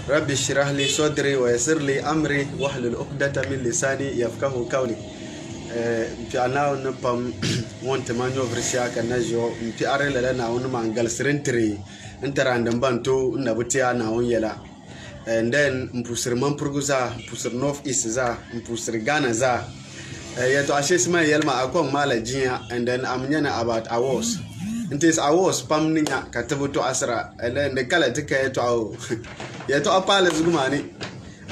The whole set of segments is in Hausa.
rabbi shrah li sadri wa yassir li amri wahlul 'uqdatan min lisani yafqahu qawli. Mpi ana on pam wonte manyo vrisia kana jo mpi arela la na on mangal sirentri ntarandam banto na butia na on yela. And then mpusir mampurguza mpusir north east za mpusir Ghana za yato ashesma yelma akon mala jinya. And then amnyana about awards. Ntis awards pam ninya katabuto asra ele ne kala tika yato awo yato apale zugumani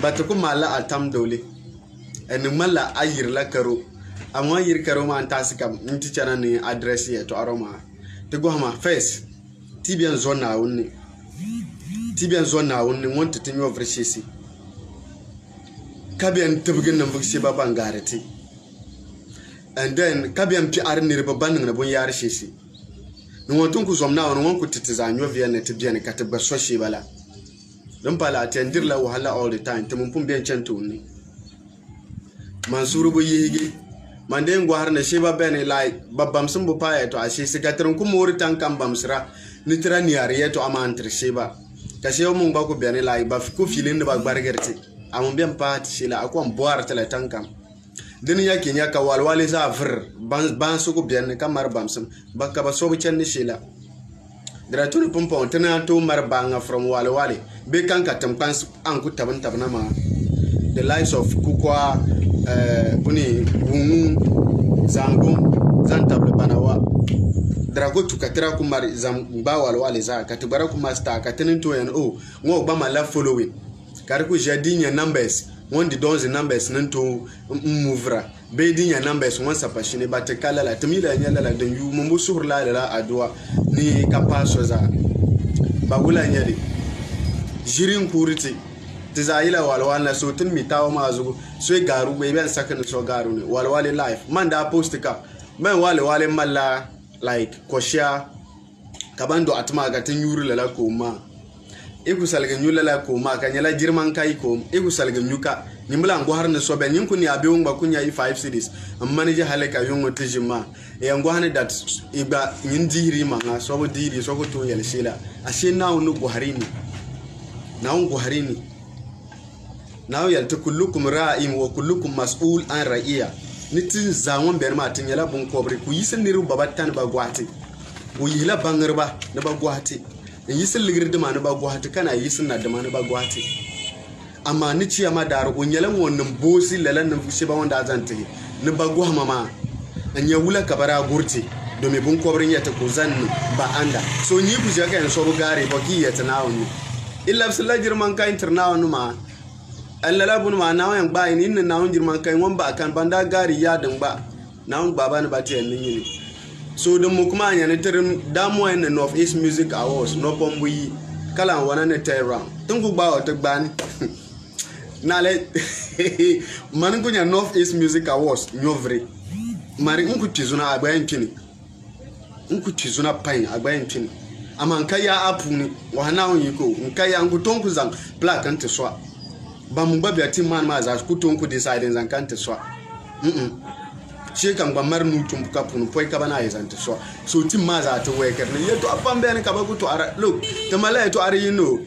batuku mala atam doli en mala ayir la karo amwa yir karo man tasikam nti chana ni address yato aroma to go ma face tibian zona wonni wonte tinyo vreshisi kabian tubgin nan bukse baban garati. And then kabian pi arnir baban na bun yar shisi no wontun ku zomna won ku titizanyo via net bian kataba soshi bala don pala atendir la wahala all the time tumun pun bian chantu ni mansuru bu yigi mande ngwar na sheba bene like babam sun bu paye to ashe sigatrin ku mori tan kan bamsra ni trani yare to amantre sheba kashe mun ba ku bene like ba ku filin da ba bargerti amun bian pat shila akon boar tala tan kam din yake nya ka walwale za fir ban su ku bene kamar bamsum bakka ba so bu chen ni shila dratuni pumpon tana to mar banga from walwale be kan ka tampan an ku taban tabna ma the likes of kukwa buni wungu zangu zantable banawa drago tukatira kumar zamba walwale za katubara kumasta katinin to en o ngo ba ma la following kariku jadinya numbers one the dozen numbers nanto muvra be dinya numbers one sapashine batekala la tamila nyala la den yu mumbu surla la adwa ni kapaso za bagula nyali jirin kuriti tizaila walwala so tun mitawo mazugo so garu be ben sakan so garu ne walwale life man da post ka man wale malla like koshia kabando atma ga tin yuru la ko ma iku salga nyula la ko ma kanyala jirman kai ko iku salga nyuka nimla ngo har ne so be nyin kuni abe ngba kunya i 5 cities amma ne je halaka yongo tijima e ngo hane that iba nyin diri manga so bo diri so ko to yel shila ashe nawo no buharini nawo buharini nawo yal to kullukum ra'im wa kullukum mas'ul an ra'iya nitin zawon ber ma tin yala bun kobri ku yisin niru babatan ba gwati ku yila bangarba na ba gwati yisin ligirdi ma na ba gwati kana yisin na da ma na ba gwati amma ni ciya ma dar unyalan wannan bosi lalan nan fushi ba wanda azan tayi ni ba gwama ma an ya wula kabara gurti domin bun kobrin ya ta ko zan ba anda so ni ku je kan so gare ba ki ya tanawo ni illa bisallahi jirman ka internawo ma allala bun ma nawo yan ba ni nan nawo jirman kai won ba kan banda gari ya dan ba nawo baba ni ba ta yan ni so dum mu kuma anya ne tirim damu en North East Music Awards no pombuyi kala wana ne terra tun ku ba o to gbani nale man ku nya North East Music Awards nyovre mari unku tizuna agbayen tini unku tizuna pain agbayen tini ama nkaya apu ni wana on yiko nkaya nku tonku zang black ante so ba mu ba biati man ma za ku tonku decide zang kante so she kan ba mar nu tum ka pun poi ka bana yezante so tim ma za to weker ne yeto apambe ne ka ba ku to ara look to mala to ara yino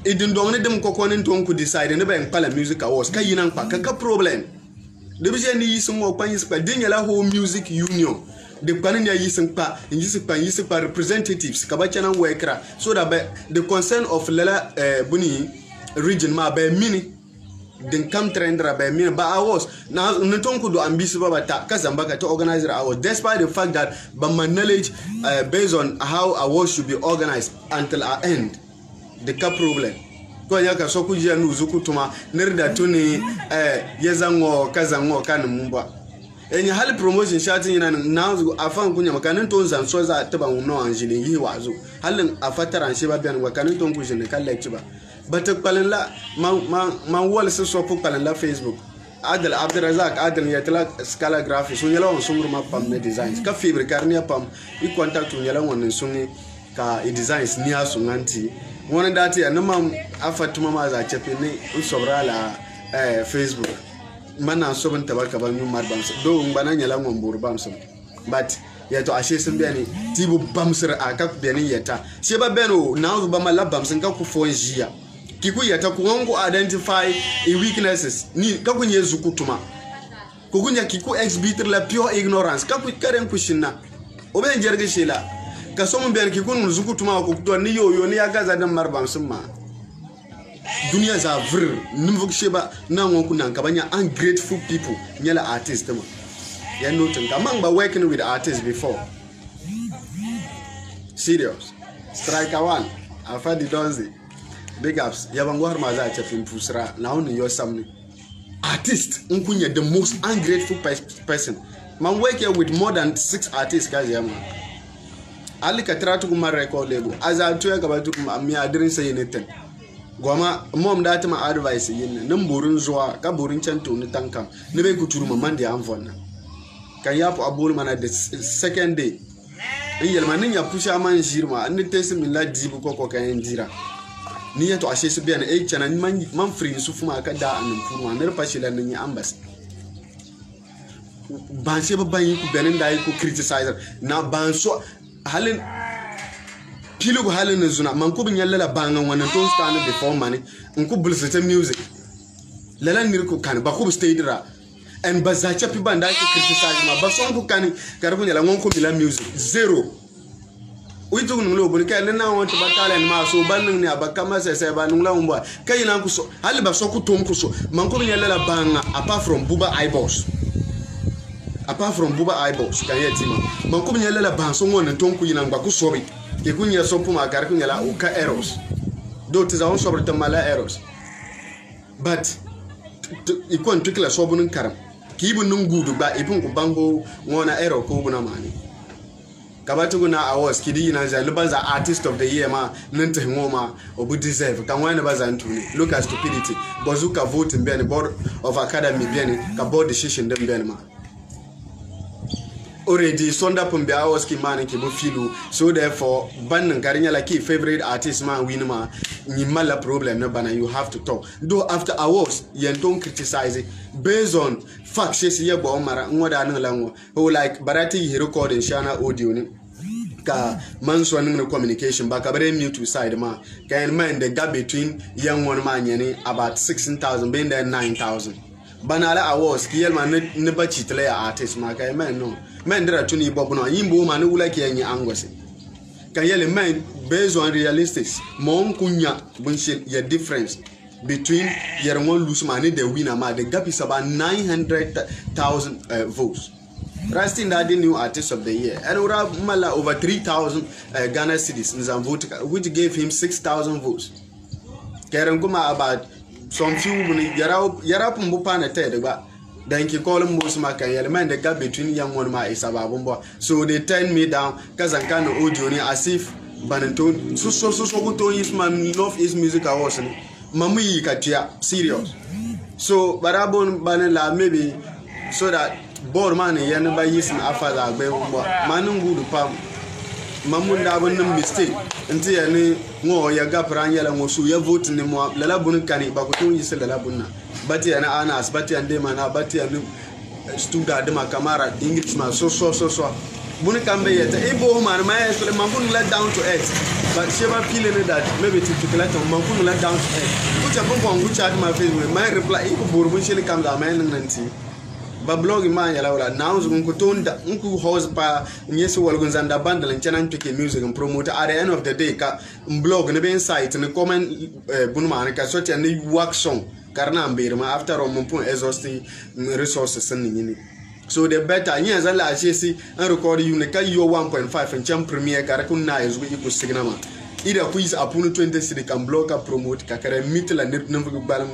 idin do ne dem kokonin tonku decide ne ba en pala music awards ka yinan pa ka problem de bi je ni yisun o pan yispa dinya la ho music union de panin ya yisun pa representatives ka ba chanan wekra so that the concern of lela buni region ma ba mini den kam trendra ba mini ba awards na tonku do ambisi ba ta kazamba ka to organizer awards despite the fact that but my knowledge based on how awards should be organized until our end the cap problem ko ya ka so ku je nu zuku tuma nirda tuni yezango kazango kan mumba enyi hali promotion shatin yana na afan kunya makanin ton zan so za ta ban no anjilin yi wazo halin afataran shi ba biyan makanin ton ku jin kan lecture ba bata kwalan la man wal so pu kwalan la Facebook Adel Abdurazak Adel yatla scala graphics so yala on sungur ma pam ne designs ka fibre karnia pam I contact on yala on sungi ka I designs ni asunganti wona dati anama afatuma ma za chepe ne usobra la Facebook mana so ban tabaka ban yum marbams do ngana nyala ngombur bamsum but yeto ashe sun beni tibu bamsir aka beni yeta she ba beno na ba mala bamsin ka ku fonjia kiku yata ku identify a weaknesses ni ka kunye zukutuma ko kunya kiku exhibit la pure ignorance ka ku karen kushina o ben jerge shela ka so mun ben kiku zukutuma ko to ni yo ni agaza dan marbam summa dunia za vr nimvuk sheba na ngon kunan ka banya ungrateful people nyala artist ma ya notin ka man ba working with artists before serious striker one afadi donzi big ups yabangwar ma za ta fin pusra na woni yo samni artist unkunya the most ungrateful person man work here with more than 6 artists kazi yamma ali ka tratu kuma record label aza to ya gaba mi adirin sai ne ten goma mom da ta ma advice yin nan burin zuwa ka burin canto ni tankam ne be kuturu man da amfonna kan yafu abul mana the second day in yalmanin ya pusha man jirma an tesi milla dibu ko kan jira ni ya to ashe su biyan chana man free su fuma ka da anan fuma ne fa shi lan ni ambas ban se babban yi ku benin da yi ku criticizer na ban so halin pilu ko halin zuna man ko bin yalla bangan wannan to stand before money in ku bulsata music lalan ni ko kan ba ku stay dira and bazacha pi banda ki criticize ma ba son ku kan garbu nyala ngon ko bila music zero uito nglo bo ka na want ba talent ma so ban ni abaka ma se ba ngla umba kai na ku so hali ba so ku tom ku so man ko nyala la banga apart from buba eyeballs kan yeti ma man ko nyala la ban so ngon ton ku yina ngba ku so bi ke ku nya so puma gar ku nyala u ka errors do tiza on so ta mala errors but ikon tukila so bunun karam kibun nun gudu ba ipun ku bango ngona error ko buna mani kabatu guna awards kidi na za lubanza artist of the year ma nante ngoma obu deserve kan wani baza ntuni look at stupidity bozuka vote mbeni board of academy beni ka board decision dem beni ma already sonda pumbe awards ki mani ki bu filu so therefore ban garinya la ki favorite artist ma win ma ni mala problem na bana you have to talk though after awards you don't criticize it based on facts ye bo mara ngoda nan lango who like barati he recording shana audio ni ka man so nan communication ba ka bare mute side ma can mind the gap between young one man yani about 16,000 being there 9,000 banala awards ki yelma ne ba chitle ya artist ma ka man no man dira tuni bob no yimbo ma ne wula ki yanyi angwase kan yele man based on realistics mon kunya bunshit ya difference between your one lose money the winner ma the gap is about 900,000 votes. Rastin that the new artist of the year and ura mala over 3,000 Ghana cedis in vote which gave him 6,000 votes. Kerenguma about some few yara pumbupa na ted ba then ki call him Musma kan yelman the gap between young one ma is ababumbo so they turned me down kazankano audio ni as if bananton so to is man love his music awards ni mamu yi katia serious so barabon banela maybe so that board man yan ba yisin afaza agbe mbo manun gudu pam mamun da abun mistake nti ya ni ngo ya gapran yala ngo su ya vote ni mo lala bun kani ba ko tun yisi lala bunna bati ya na anas bati ya ndema na bati ya ni student de makamara english ma so bun kambe yeta ebo man ma ya so mamun let down to earth but she ba feeling that maybe to collect mamun let down to earth kucha bongo ngu chat ma facebook my reply ko borbun shele kam da man nanti ba blog ma ya lawla now ngu tonda ngu house pa nyeso walgun zanda bandal chanan to ke music and promote at the end of the day ka blog ne ben site ne comment bunma ne ka so ne work song karna ambirma after on mon point exhausting resources ni so the better nya za la chesi an record you ne ka yo 1.5 and champ premier kara kun na ezu iko signama ida quiz apunu 20 can blog ka promote ka kare mitla ne number balam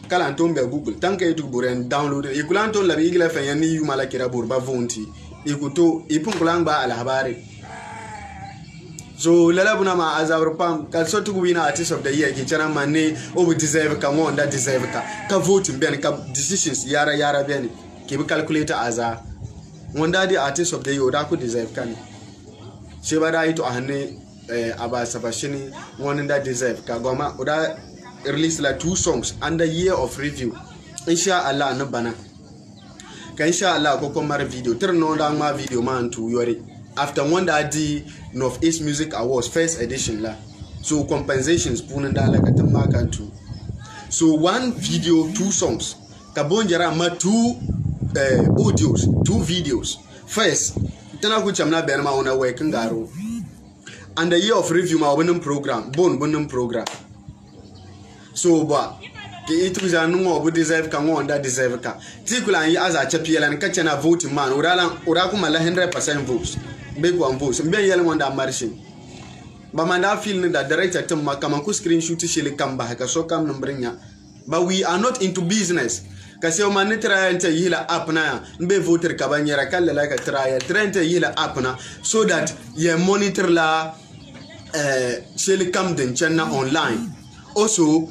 kala anton be google tanka youtube boren download e kulanton la bigla fa yani yu mala kira burba vonti ikuto ipun kulanga ala habari so lala buna ma azawr pam ka so to win artist of the year ki chana mane o deserve ka won that deserve ka vote ben ka decisions yara ben ki bi calculator aza wanda di artist of the year da ku deserve kan she ba da ito ahne aba sabashini won that deserve ka goma oda release like 2 songs under year of review inshallah na bana ka inshallah ko komar video turno da ma video man to yore after one that the North East Music Awards first edition la So compensations punanda like a tamaka too. So 1 video, 2 songs. Kabonjara ma 2 audios, 2 videos. First, tana kuchamna benama ona working garo. And the year of review ma bonum program. So ba it was a no obu deserve ka ngo onda deserve ka. Tikula yi as a chapiela and catch na vote man. Uraku mala 100% votes. Big one votes. Mbe yele wanda marching. But man that feeling that director to makamanku screenshot shele kamba ka so kam numbringa. But we are not into business. Kasi o man try ente yila app na mbe voter ka banyera kala like a trial ente yila app na so that ye monitor la shele kam den channel online. Also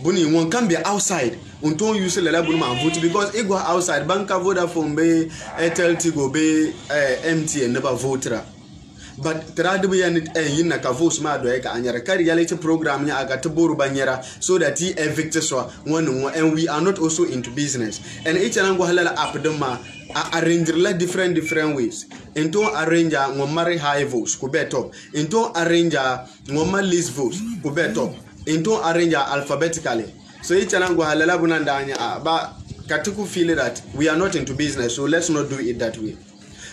buni one can be outside unton use la bunuma vote because e go outside banka Vodafone be Airtel Tigo be MTN never voter. But tradu yanit yinna ka vote ma do e ka anyara kari reality program nya aga to boru banyera so that he evict so one and we are not also into business and each and go halala app dem ma arrange la different ways into arrange ngomari high votes ko be top into arrange ngomari list votes ko be top into arrange alphabetically so each and go halala bunanda nya ba katuku feel that we are not into business so let's not do it that way.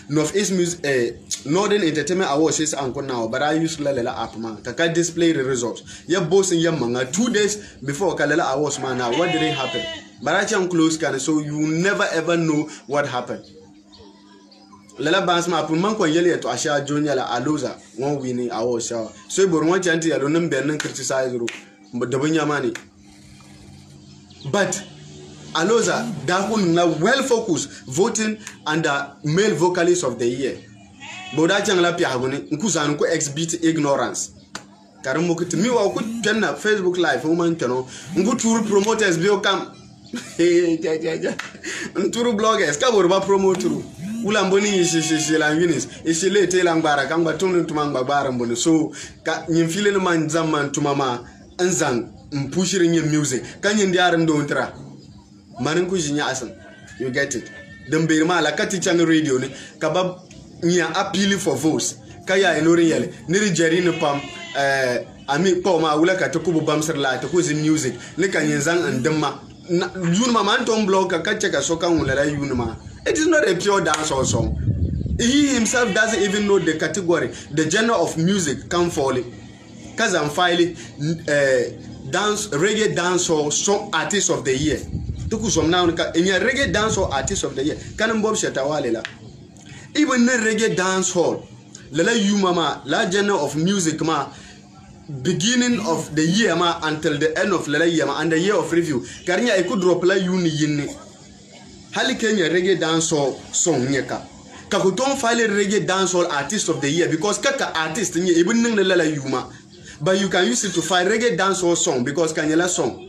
Northeast Music, Northern Entertainment Awards is anko now, but I use Lalela app man. Kaka display the results. Ya boss in Yamanga 2 days before Kalela Awards man. Now what did it happen? But I can close can so you never ever know what happened. Lela Bans ma pun man ko yele to Asha Junior la Aloza one winning awards so you born chanti ya don't be criticize ro but the money. But Aloza, Dahun now well focused voting under male vocalist of the year. Boda changla pia hagoni nkusanu ko exhibit ignorance. Karamu kuti mi wa ku tenna Facebook live woman tano nguturu promoters bio kam. Nturu bloggers ka borba promoturu. Ulamboni shi la winners. Ishi lete langbara kangba tunu tumangba bara mboni. So ka nyimfile no man zaman tumama anzang mpushiri nye music. Kanyi ndiara ndontra. Maninku jinya asan, you get it. Them be ma la kati chang radio ni kabab nya appeal for votes. Kaya enori yele niri jeri no pam ami po ma wula ka to kubu bamser la to kuzi music ni kanyenzang andema yunma man ton blog ka kache ka soka wula yunma. It is not a pure dance or song. He himself doesn't even know the category, the genre of music can fall. Kazan file dance reggae dance or song artist of the year. Tuku som now in reggae dance hall artist of the year. Kanan Bob Shetawalela. Even the reggae dance hall, Lela you mama, la genre of music ma, beginning of the year ma until the end of Lela year ma and the year of review. Karinya I could drop la uni yinni. Hali Kenya reggae dance hall song nyeka. Kakuton file reggae dance hall artist of the year because kaka artist nye even neng Lela yuma. But you can use it to find reggae dance hall song because Kanyela song.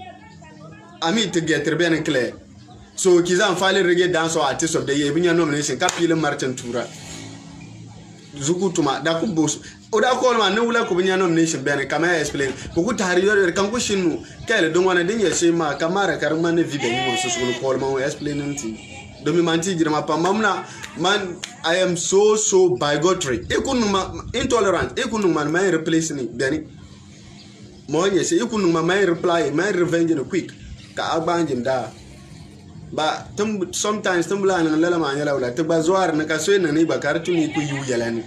I mean to get very clear. So Kizan file reggae dance or artist of the year, when your nomination, Capilla Martin Tura. Zukutuma, Dakubos, Oda Colman, no like when your nomination, Ben, come I explain. Kukuta Harrier, Kankushinu, Kelly, don't want to dinner, Shema, Kamara, Karamani Vida, you want to call my explaining thing. Domimanti, Mamma, man, I am so bigotry. Intolerant, Ekunuma, my replacing it, Benny. Moya say, Ekunuma, my reply, my revenge in a quick. Ka abanjim da ba sometimes tumbla na lela manyala wala te bazwar na kaswe na ni bakar tuni ku yu yalani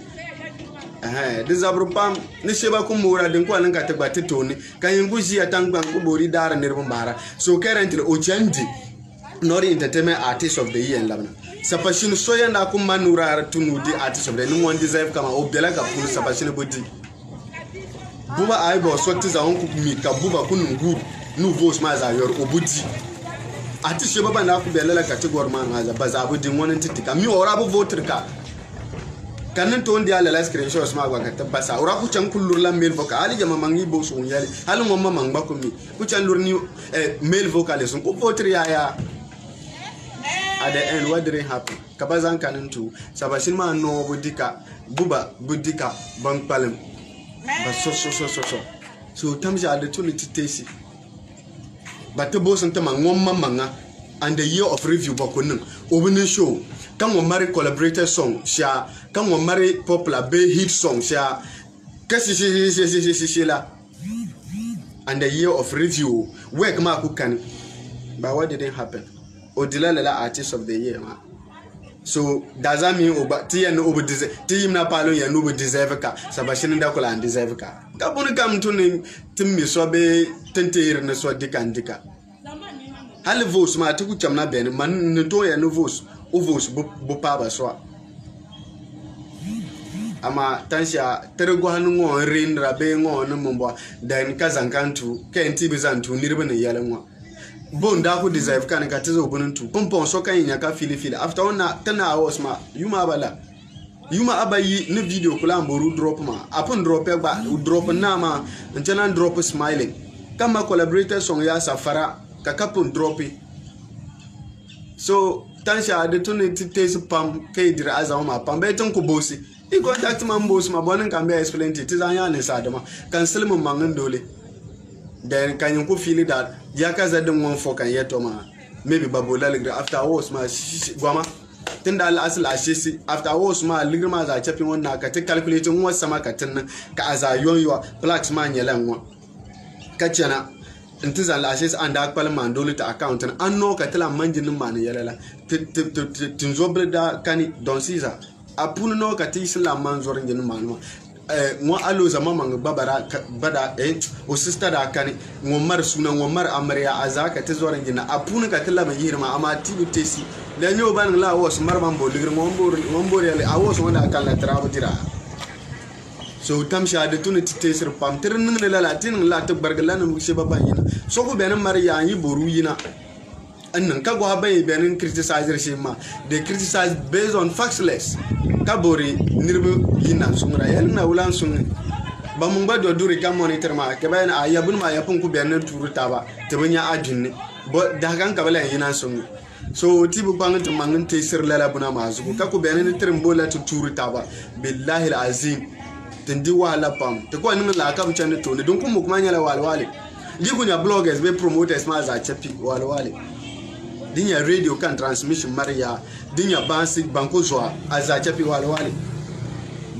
dizabru pam ni sheba ku mura den ko nan ka te gbati toni kan nguji atangban ku bori dara nirbu mbara so currently Ochandi Nori Entertainment Artist of the Year in Labana sapashinu soyanda ku manura tunudi artist of the year no one deserve kama obela ka pulu sapashinu bodi buba aibo swati za onku mi ka buba kunu nguru nouveau smaza yor obudi ati sheba bana ku belela category man haza bazabu din wonin titika mi ora bu voter ka kanin to ndi ala screenshot sma gwa ka tabasa ora ku chan kullur la mail vocal ali jama mangi bo so yali halu mama mangba ko mi ku chan lur ni mail vocal sun ku voter ya at the end what didn't happen kabazan kanin to sabashin ma no budika buba budika bang palem ba so tamja the tuliti tesi. But the boss and manga and the year of review bakunin opening show can we marry collaborator song share can we marry popular bay hit song share kasi la and a year of review work ma ku kan but what didn't happen odilala artist of the year ma so does that mean oba ti ya no oba deserve ti na palo ya no oba deserve ka sabashin da kula and deserve ka ka bun kam tun timmi so be tenteir na so dika hal votes ma tuku chamna ben man no to ya no votes o votes bo pa ba so ama tansha terego hanu ngo rin rabe ngo no mombo dan kazankantu kenti bizantu nirbe ne yalanwa bon da ku deserve kan ka tezo bununtu pompon so kan nya ka fili after ona 10 hours ma yuma bala yuma abayi ne video kula mboru drop ma apon drop ba drop na ma ntana drop smiling kama collaborator song ya safara ka kapon dropi so tansha de tuniti tes pam ke dira azama pam be ton ko bosi I contact man boss ma bonin kan be explain it is anya ne sadama kan silmun mangin dole then kan yin ku feel that ya ka zadin won for kan yeto ma maybe babola ligra after wars ma gwama tunda al asl ashisi after wars ma ligra ma za chapin wannan ka ta calculating won sama ka tin ka azayon yo blacks man yelan won ka cena intizan al ashisi and akpal man dole ta account an no ka tala manjinin man yelala tinzo da kani don caesar apun no ka ti islam man zorin jinin manuma mo alo zama man babara bada o sister da kani mo mar sunan mo mar amarya azaka ta zorin jinin apun ka tilla ban yirma amma tibu tesi da nyo ban la wos mar ban boligir mo mbor yale awos wanda kan la trawo dira so tam shade tuni tesir pam tirin ne la latin la ta bargalan mu she baban yina so ko benin mar ya yi boru yina annan ka go habai benin criticizer shi ma they criticize based on factless kabori nirbu yina sungra yalna ulan sun ba mun ba do duri ka monitor ma ke bayan ayabun ma yapun ku benin turuta ba te banya ajinne bo da kan ka bala yina sun so tibu bangin mangin tesir lala buna mazu ka ku benin tirin bola turuta ba billahi alazim tindi wala pam te ko nin la kam chane to ne don kuma kuma nyala walwale ji kunya bloggers be promoters ma za chapi walwale dinya radio kan transmission maria dinya banko zo aza chapi walwale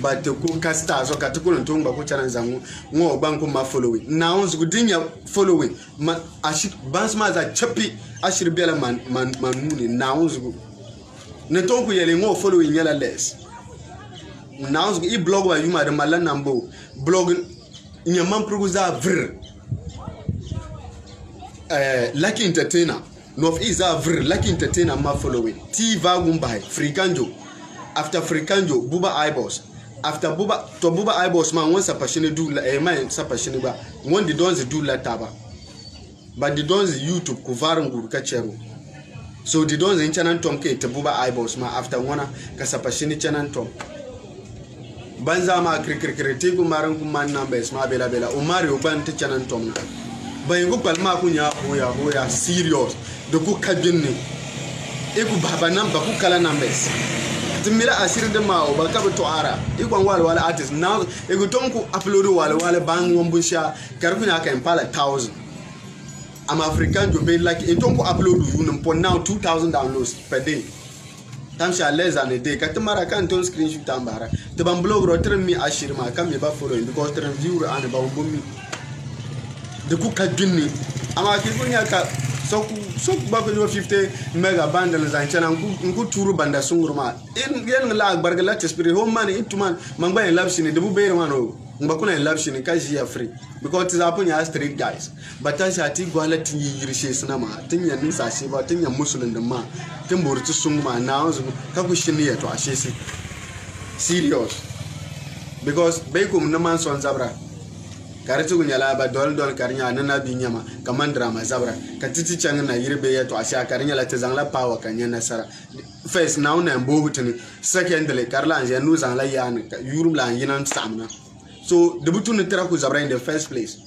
but ko casta so ka to ko nto ngba ko chana zangu ngo banko ma following now zo dinya following ma ashit bans ma za chapi ashir bela man muni now zo ne to ku yele ngo following yala less now i blog wa yuma da malan nambo blog nyaman producer vr lucky entertainer no is a vr lucky entertainer ma following t vagum by frikanjo after frikanjo buba eyeballs after buba eyeballs man won sapashine do man sapashine ba won the dons do la taba but the dons youtube ku varan guru ka chero so the dons in channel tom ke te buba eyeballs ma after wana ka sapashine channel tom banza ma krikirkirti ku maran ku man numbers ma bela umari uban ta channel tom na bayin ku palma ku nya hoya serious de ku kabinne e ku baba nan ba ku kala numbers timira asir de ma o ba ka to ara e ku wala artist now e ku ton ku upload wala ban won busha kar ku nya ka impala 1000 am african do be like e ton ku upload you for now 2000 downloads per day tamsha less than a day katumara kan ton screenshot tambara to ban blog ro tren mi ashir ma kam me ba follow because tren viewer an ba bommi de ku kadunni ama ki kunya ka so ba ko 50 mega bundle zan chana ngu turu banda sungurma in yen la bargala tespiri home man ituman mangba en labshini de bu beere mano ngba kuna en labshini ka ji free because it happen ya street guys but tasha ti gwala tin yirishe suna ma tin yan nisa shi ba tin yan musulun din ma tin borti sunguma na wanzu ka ku shini ya to ashe si serious because bai kum na man son zabra karatu gunya la ba dol karinya na binyama kaman drama zabra katiti changa na yirbe ya to asha karinya la tazangla power kanya nasara first now na mbo hutuni secondly karla anje nu zangla yan yurum la yinan samna so the butun tera ku zabra in the first place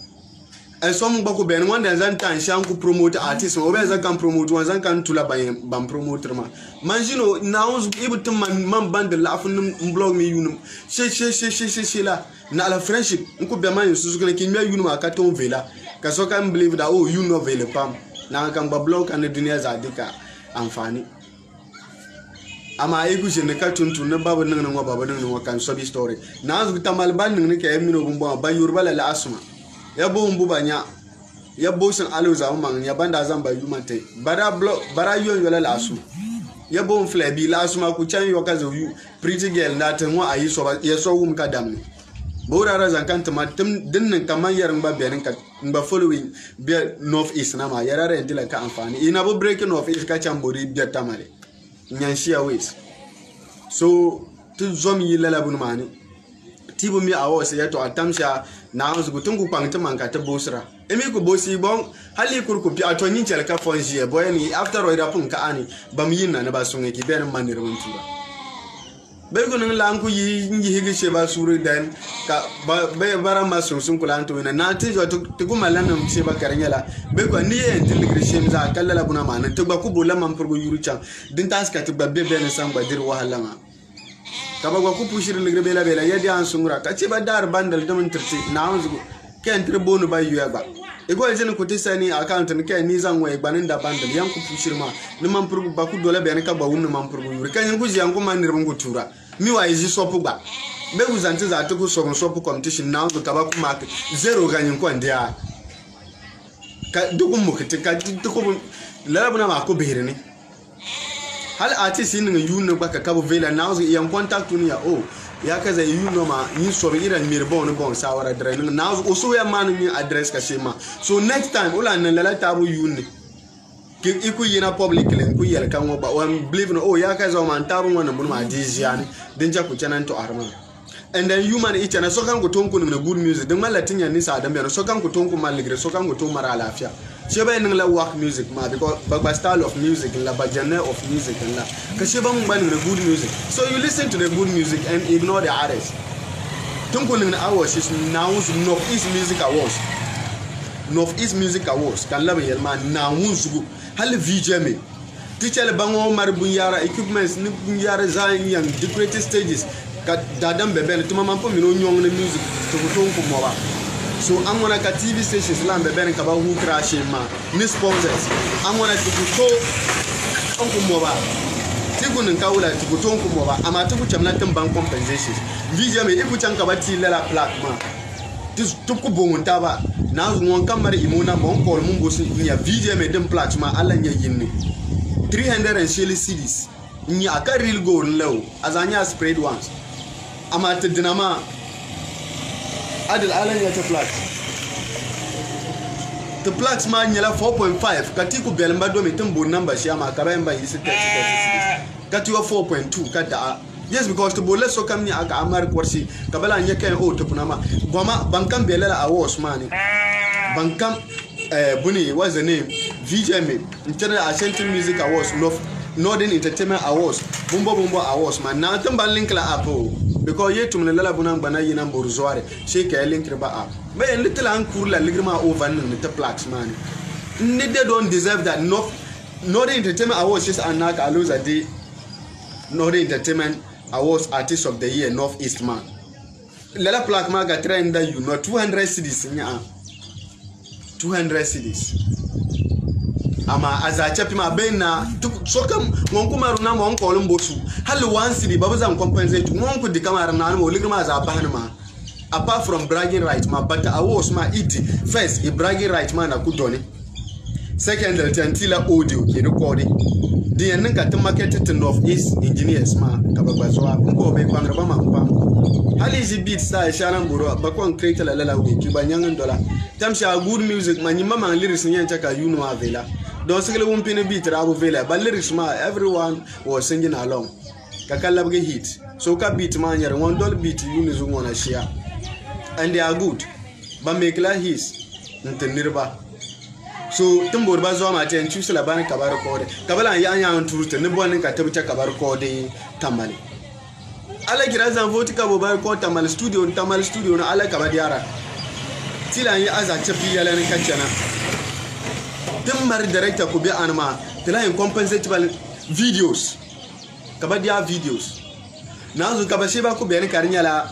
and some bako ben one zan tan shanku promote artist o be zan kan promote one zan kan tula ban promoter ma manjino now ibutum man band la afun blog me yunum she la na la friendship nko be man susu kan kin me yunum akaton vela ka so kan believe that oh you know vela pam na kan ba blog kan dunia za dika amfani ama igu jene ka tuntu ne babu nang nang babu nang nang kan sobi story na zu tamal ban nang ne ke mino bumbo ba yurba la asuma ya bo mbu banya ya bo san alu za man ya banda zan ba yumante bara yon yola la asu ya bo mfle bi la asuma ku chan yo ka zo yu pretty girl na tan wa ayi so ya so wum ka damni bo rara zan kan tama tum dinnin kaman yarin ba benin ka ba following be north east na ma yarara ndila ka amfani ina bo breaking of east ka chambori be tamale nyanshia ways so tu zomi yilala bunmani tibu mi awo se yato atamsha na anzu tungu kwangta manka ta bosra emi ko bosi bon hali kurku pi ato nyin chelka fonji boy ni after roida pun ka ani bam yinna na ba sunge ki ben manir wontuba be ko nan lanku yi ngi higi she ba suru den ka be bara ma sun kulanto na tijo to kuma lanam she ba karnyala be ko ni en tiligri shem za kallala buna ma nan to ba ku bola man purgo yuru chan din taska to ba be ben san ba dir wahala ma kaba gwa ku pushir ligre bela yadi an sungura ka ci ba dar bandal da mun tirti na anzu ken tir bonu ba yuya ba ego jeni ko tisani account ni ken ni zan way banin da bandal yan ku pushir ma ni man purgo ba ku dole be ka ba wunni man purgo yuru kan ku ji an ku man ni rungu tura mi wa yi sopu ba be uzanti za to ku sopu competition na anzu kaba ku mark zero ganyin ko ndia ka dugu mukiti ka dugu labuna ma ko behirni hal artist yin yunu baka kabo vela now yan contact ni ya ya kaza yunu ma yin so iran mirbo no bon sawara dre now oso ya man ni address ka shema so next time ula nan lala tabu yunu ki iku yina public len ku yel kan ba o believe no ya kaza man tabu wannan mun ma diziani din ja ku canan to arma and then human each and so kan ku tonku na good music din malatin ya ni sa dan be so kan ku tonku maligre so kan ku to mara lafiya sheba ning la work music ma because bagba style of music la bajane of music la ka sheba mun ban the good music so you listen to the good music and ignore the others tunku ning awards is now North East Music Awards kan la yel ma now zugu hal VJ me teacher bango mar bunyara equipments ni bunyara zain yang the greatest stages ka dadam bebe to mama po mi no nyong na music to tunku mo ba so I'm gonna ka TV stations lambe ben ka ba hu crash ma ni sponsors I'm gonna to onku mo ba tigunin ka wula to onku mo ba ama to kucham na ban compensations video me iku chan ka ba ti la plaque ma to ku bongun ta ba na won kamar imona mon call mun bo sun ya video me din plaque ma Allah nya yinni 300 cedis ni aka real gold low azanya spread once ama ta dinama adil alan ya ta plaques the plaques ma nyela 4.5 katiku belamba do metin bon number shi ama ka bayan ba yi 30 katiwa 4.2 kada yes because to bolle so kam ni aka amar kwarsi kabala nya kan to punama goma bankam belela awards mani bankam buni what's the name VJM International Ashanti Music Awards Northern Entertainment Awards Bumbo Awards man na tamba link la apo because yetu mnalala buna bana yina mboruzware sheke link ba app but en little an kurla ligrima over ni te plaques man they don't deserve that Northern Entertainment Awards is anaka aluza di Northern Entertainment Awards Artist of the Year North East man lala plaque ma ga trend you know 200 cedis nya 200 cedis ama azachapi ma bena sokam ngonku maruna mo onko lombosu hal one cedi babuza compensate ngonku dikamara na mo ligrima za bahana apart from bragging right ma but awards ma it first a bragging right man akudoni second altantila audio ki recording the enka to market to North East engineers ma kabagwazo mbo be kwangraba ma mpam hali ji beat sa sharan buro bakon create la la we ki banyangan dola tamsha good music ma nyimba ma lyrics nyancha ka you know avela don sikele wumpine beat rabo vela but lyrics ma everyone was singing along kakala bge hit so ka beat ma nyar $1 beat you nizu ngona share and they are good but make la his ntenirba so tumbor ba zo ma ten chusla ban kabar kode kabala ya turute ne bonin ka tabuta kabar kode tamale ala kirazan voti ka bo bar ko tamal studio na ala kabar yara tilan yi aza chafi yala ne kancana mar director ko be anma tilan compensable videos kabar dia videos nazo kabashe ba ko be ne karinyala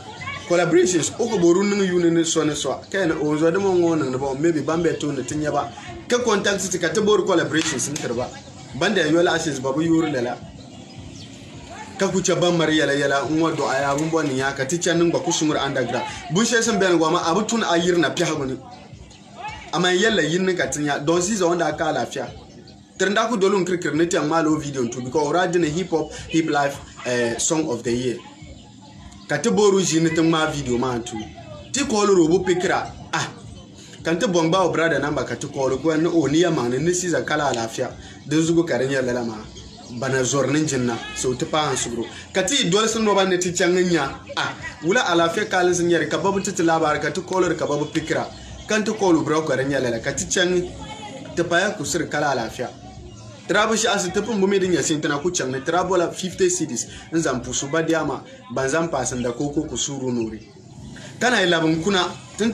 collaborations oko borun nung yune so ken o zo de mo ngona ne ba maybe bambe to ne tinya ba ka contact ti ka tabor collaborations ntirba banda yola ashes babu yuru lela ka ku cha ban mari yala nwa do aya bun bon ya ka ticha nin ba ku sungur underground bun she san ben goma abutun ayir na pi haguni ama yalla yin ka tinya don si zo wanda ka lafiya trinda ku dolun kirkir ne tan malo video to because already na hip life song of the year ka te boru jini tan ma video man tu ti ko lo robo pikira kan te bongba o brother number ka te ko lo ko no ni ya man ne si za kala lafiya de zugo karin yalla ma bana zornin jinna so ta pa sugro kati dole sun no banne ti changanya wula alafiya kalin sun yar ka babu titi labar ka ti kolor ka babu fikra kan ti kolu bro ko ranya lala kati chang ta pa ya kusur kala alafiya trabo shi asu tafin bumi din yasin tana ku chang ne trabo la 50 cities in zan pusu badiama banzan pasan da koko kusuru nuri kana ilabun kuna tun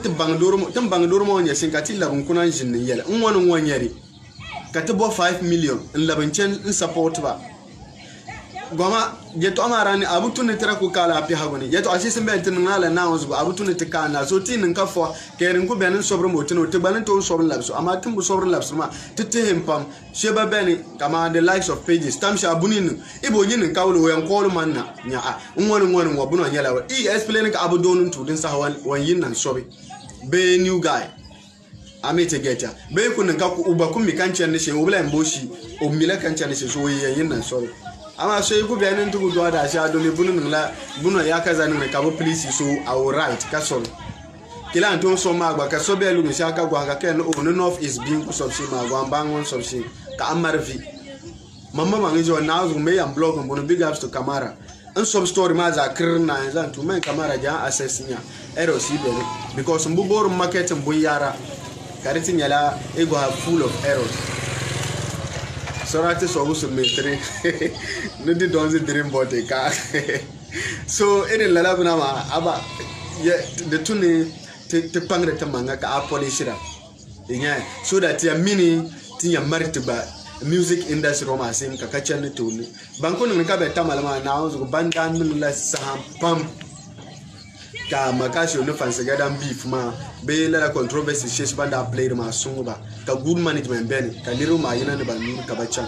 bangdoro mo yasin kati ilabun kuna jinnin yala in wani wanyari ka tabo 5 million in labancin in support ba goma yeto amarani abutune tira ku kala pi hagoni yeto asisi mbe tin ngala na onzu abutune tikana so tin ka fo kerin ku benin sobro motino te banin to sobro labso ama tin bu sobro labso ma tete hempam sheba beni kama the likes of pages tam sha bunin ibo yin kawlo yan kolu manna nya ngwon wo buno nyala wa explain ka abudonun to din sa wan yin nan sobe be new guy amete geta be kun ka ku uba kun mi kanchen ne she obla mboshi o mila kanchen ne she so yin nan sobe ama so yiku benin tugu do da sha do le bunun la buno ya kaza ni ka bo police so our right ka so kila anton so ma gba ka so be lu ni sha ka gwa ka ken o no north is being ku so ma gwa bangon so ka amarvi mamma mangijo na zo me am blog mbono big ups to Kamara an some story ma za kirna zan to men Kamara ja access nya ero si be because mbubor market mbu yara karitin yala ego have full of errors. Sorate so usul metri nudi donzi dream body ka so ene lala buna ma aba the tuni te pangre te manga ka apolishira inya so that ya mini tin ya martiba music industry roma sim ka kachan tuni banko ni ka beta malama na onzo banda min la sam pam ka makasho no fanse gadan beef ma be la controversy shesh banda play ma sunguba ka good management ben ka liru ma yina ne ban ka bacha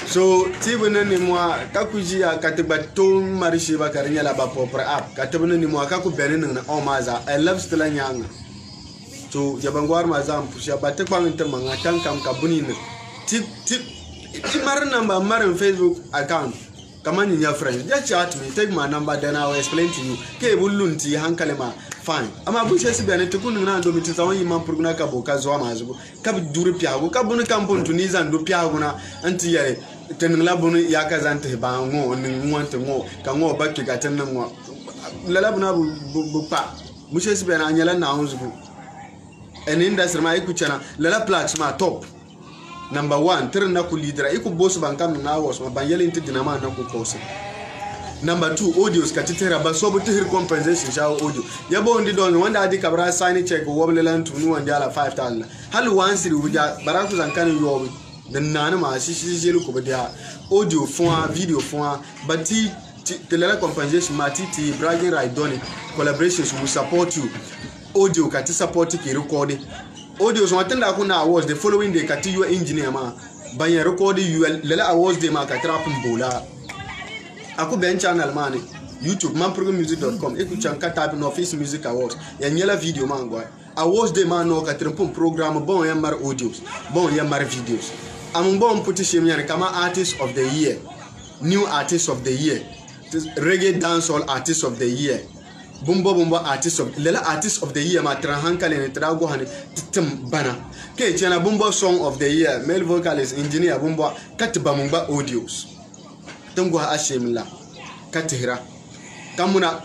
so tibuna ni mwa ka kujiya ka tibato marishi ba karinya la ba popra app ka tibuna ni mwa ka ku benin na o maza I love still nyanga so jabangwar ma zam pusha ba te kwang te manga tan kam ka bunini ti mar number mar Facebook account come on in your friends, just chat me, take my number, then I'll explain to you. Ke bulunti hankalema fine. Ama bushe si bene tukunu na ndo mitisa wanyi mampuruguna kabo kazo mazugo. Kabi duri piago, kabuni kampon tuniza ndo piago na anti yare. Tenengla bunu yaka zante ba ngo ngwante ngo ka ngo bakki ka tenna ngo. Lala buna bu pa. Bushe si bene anyala na onzugo. En industry ma ikuchana lala plaques ma top. Number 1, turn na ku leader iku boss bankam na was ma banyele inti dinama na ku pose. Number 2, audios ka titera ba so butu hir compensation sha audio. Yabo ndi don wanda adi kabra sign check wobele lan tunu wanda ala 5000. Hal once ri wuja baraku zankan yo den nana ma shi lu ko badia audio fon video fon bati telela compensation ma titi bragging right done collaborations will support you. Audio ka ti support ki recording. Audio so attend akuna awards the following day kati you engineer ma banya record you lela awards day ma ka trap mbola aku ben channel man YouTube manprogramusic.com eku chanka tap no office music awards ya nyela video man gwa awards day man no ka trapum program bon ya mar audios bon ya mar videos am bon puti shemya kama artist of the year, new artist of the year, reggae dancehall artist of the year, Bumbo artist of lela artist of the year ma trahankale ne trago hani titim bana ke chena Bumbo song of the year male vocalist engineer Bumbo katba mumba audios tungo ashimla katihira kamuna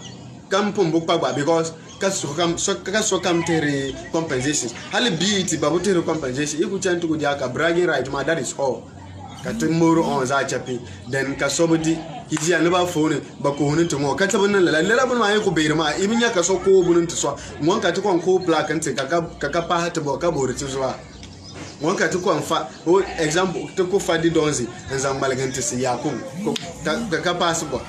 kampum bukpa because kaso kam tere compensations hali beat babu tere compensation iku chantu go dia ka bragging right ma that is all katimoro on za chapi then kasobodi hiji anaba phone ba ko hunin to mo katabun lela bun ma yiko beirma iminya kaso ko bunun to so mon ka to kon ko plaque ante kaka pa hata bo ka bori to so mon ka to kon fa o example to ko fadi donzi nzam malgante si yakun ko ka pass bo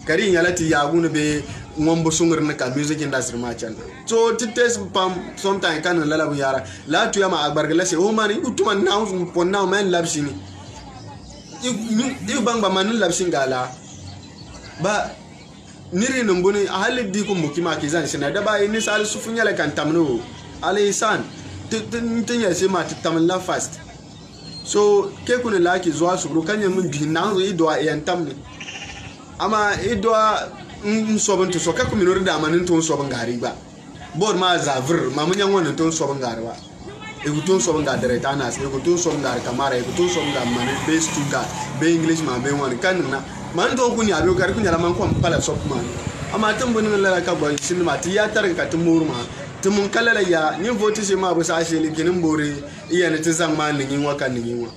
kari nyalati yagun be ngombo sungur na ka music industry ma chan so to test pam sometimes kan lela bu yara la tu ya ma agbar gala se o mani utuma now pon now man labsini i bang ba man labshin gala ba niri numbuni ahali di ko mukima kizan sina da ba ni sal sufunya le kan tamno alisan tinya se ma tamla fast so ke kun la ki zuwa su kanya mun bi nan i do yan tamni ama i do sobon to so ka ku minori da manin to sobon gari ba bor ma zavr ma mun yan wannan to sobon gari ba e ku to sobon ga dare tanas e ku to sobon gari kamara e ku to sobon ga man base to ga be english ma be wan kan na man to kun ya be gari kun ya man ko pala sop man ama tambun la ka ba shin ma ti ya tar ka tumur ma tumun kalala ya ni vote shi ma bu sa shi likinin bore iya ne tizan ma nin waka nin wa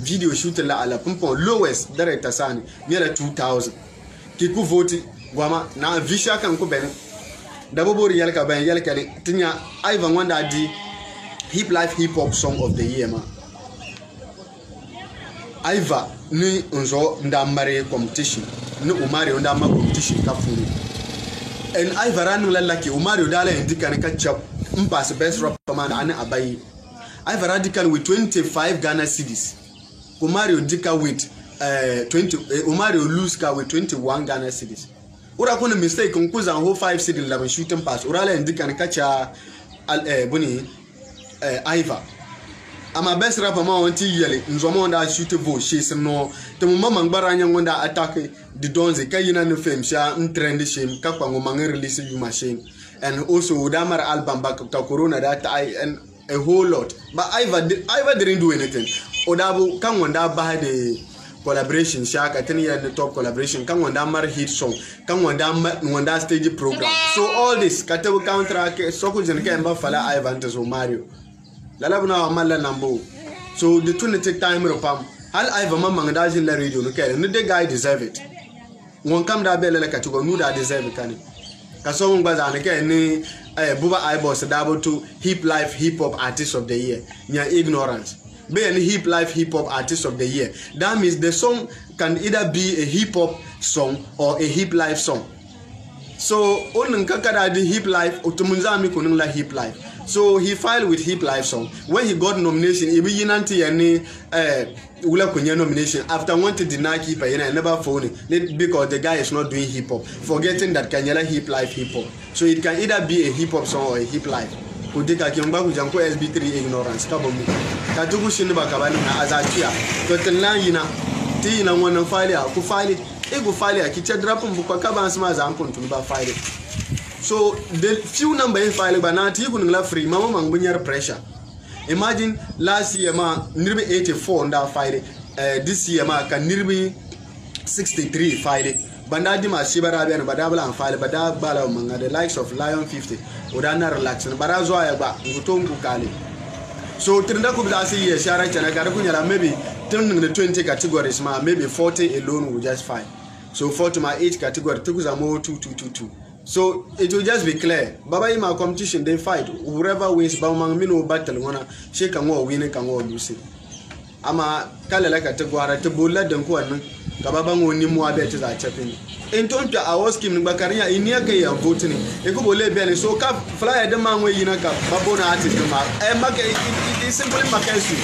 video shoot la ala pumpon lowest dare ta sani yela 2000 ki ku vote gwama na visha kan ku ben da bobori yalka ben yalka ne tinya Ivan wanda di hip life hip hop song of the year ma Ivan ni unzo ndamare competition ni umare ndama competition ka furu en Ivan ranu lallaki umare dala indika ne ka chap pass best rapper man ani abayi Ivan radical with 25 Ghana cedis umare ndika with 20 umare lose ka with 21 Ghana cedis ura kuna mistake nkuza ho 5 cedis la shooting pass ura la ndika ne ka cha buni Ivan ama best rapper ma wanti yele nzomo wanda shoot vo shis no to mama ngbara nya wanda attack the donze kayina no fame sha trend shim ka kwa ngoma release you machine and also udamar album back to corona that and a whole lot but Ivan didn't do anything odabu kan wanda ba the collaboration sha ka tani ya the top collaboration kan wanda mar hit song kan wanda stage program so all this katabu counter so ku jin ka mba fala Ivan to so Mario lalabuna amala nambo so the tune take time repam hal Ivan mamma ngadaji la radio no kere no the guy deserve it won kam da bele la katugo no da deserve it kani kaso ngbaza ne ke ni buba iBoss dabo to hip life hip hop artist of the year nya ignorance be any hip life hip hop artist of the year that means the song can either be a hip hop song or a hip life song so on kakada the hip life otumunzami kunun la hip life. So he filed with Hip Life song. When he got nomination, he be yinanti yani ula kunye nomination. After want to deny Keeper, I never phone it because the guy is not doing hip hop, forgetting that Kanyala Hip Life hip hop. So it can either be a hip hop song or a hip life. Kudika kiomba kujanko SB3 ignorance kabomu. Katuku shiniba kabali na azakia. Totenla yina ti yina wana file ku file ego file kicha drapo mbukwa kaba ansima za ampon tunuba file. So the few number in file but now you couldn't love free mama mangunyar pressure. Imagine last year ma nearly 84 on that file. This year ma can nearly 63 file. Bandadi ma shibara and badabla and file badabala manga the likes of Lion 50 udana relax and barazo ayaba ngutongu kali. So trinda kubdasi year shara chana karakunyala maybe turning the 20 categories ma maybe 40 alone will just fine. So 40 my age category tukuza more 2. So it will just be clear. Baba in my competition they fight. Whoever wins, Bawang Mino battle wanna shake and war, win and war lose it. Ama kala like a teguara to bullet them one. Kababang only more better than chapping. In Tonta, I was Kim Bakaria in near Kay and voting. A couple of belly so cap fly at the man way in a cup, Babona artist mark. And it is simply Mackenzie.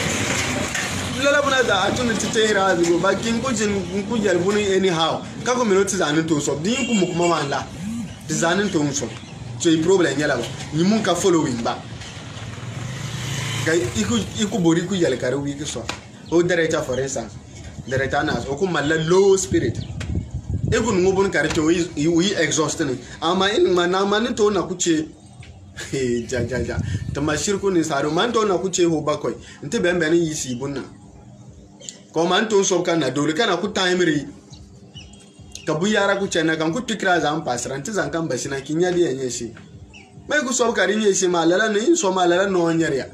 Lalabuna, I told to take her, but King Kujan Buni anyhow. Kako minutes and to so. Do you Mukmamala? Designing to so a problem yellow. You munka following back. Ikuburiku Yalkaru week so. Oh, director for instance. The retainers, Okumala low spirit. Even Mubun character is we exhausting. Am I in Manamanito Nakuche? Hey, Jaja. The Mashirkun is Harumanto Nakuche Hobakoi. Until Bembani Yisi Buna. Comanto Sokana, do the kind of good time read. Kabuyara kuchena kan kutikra za mpasra ntiza nkamba shina kinyadi yenyeshi megu so karinye shima lala ni so malala no nyeria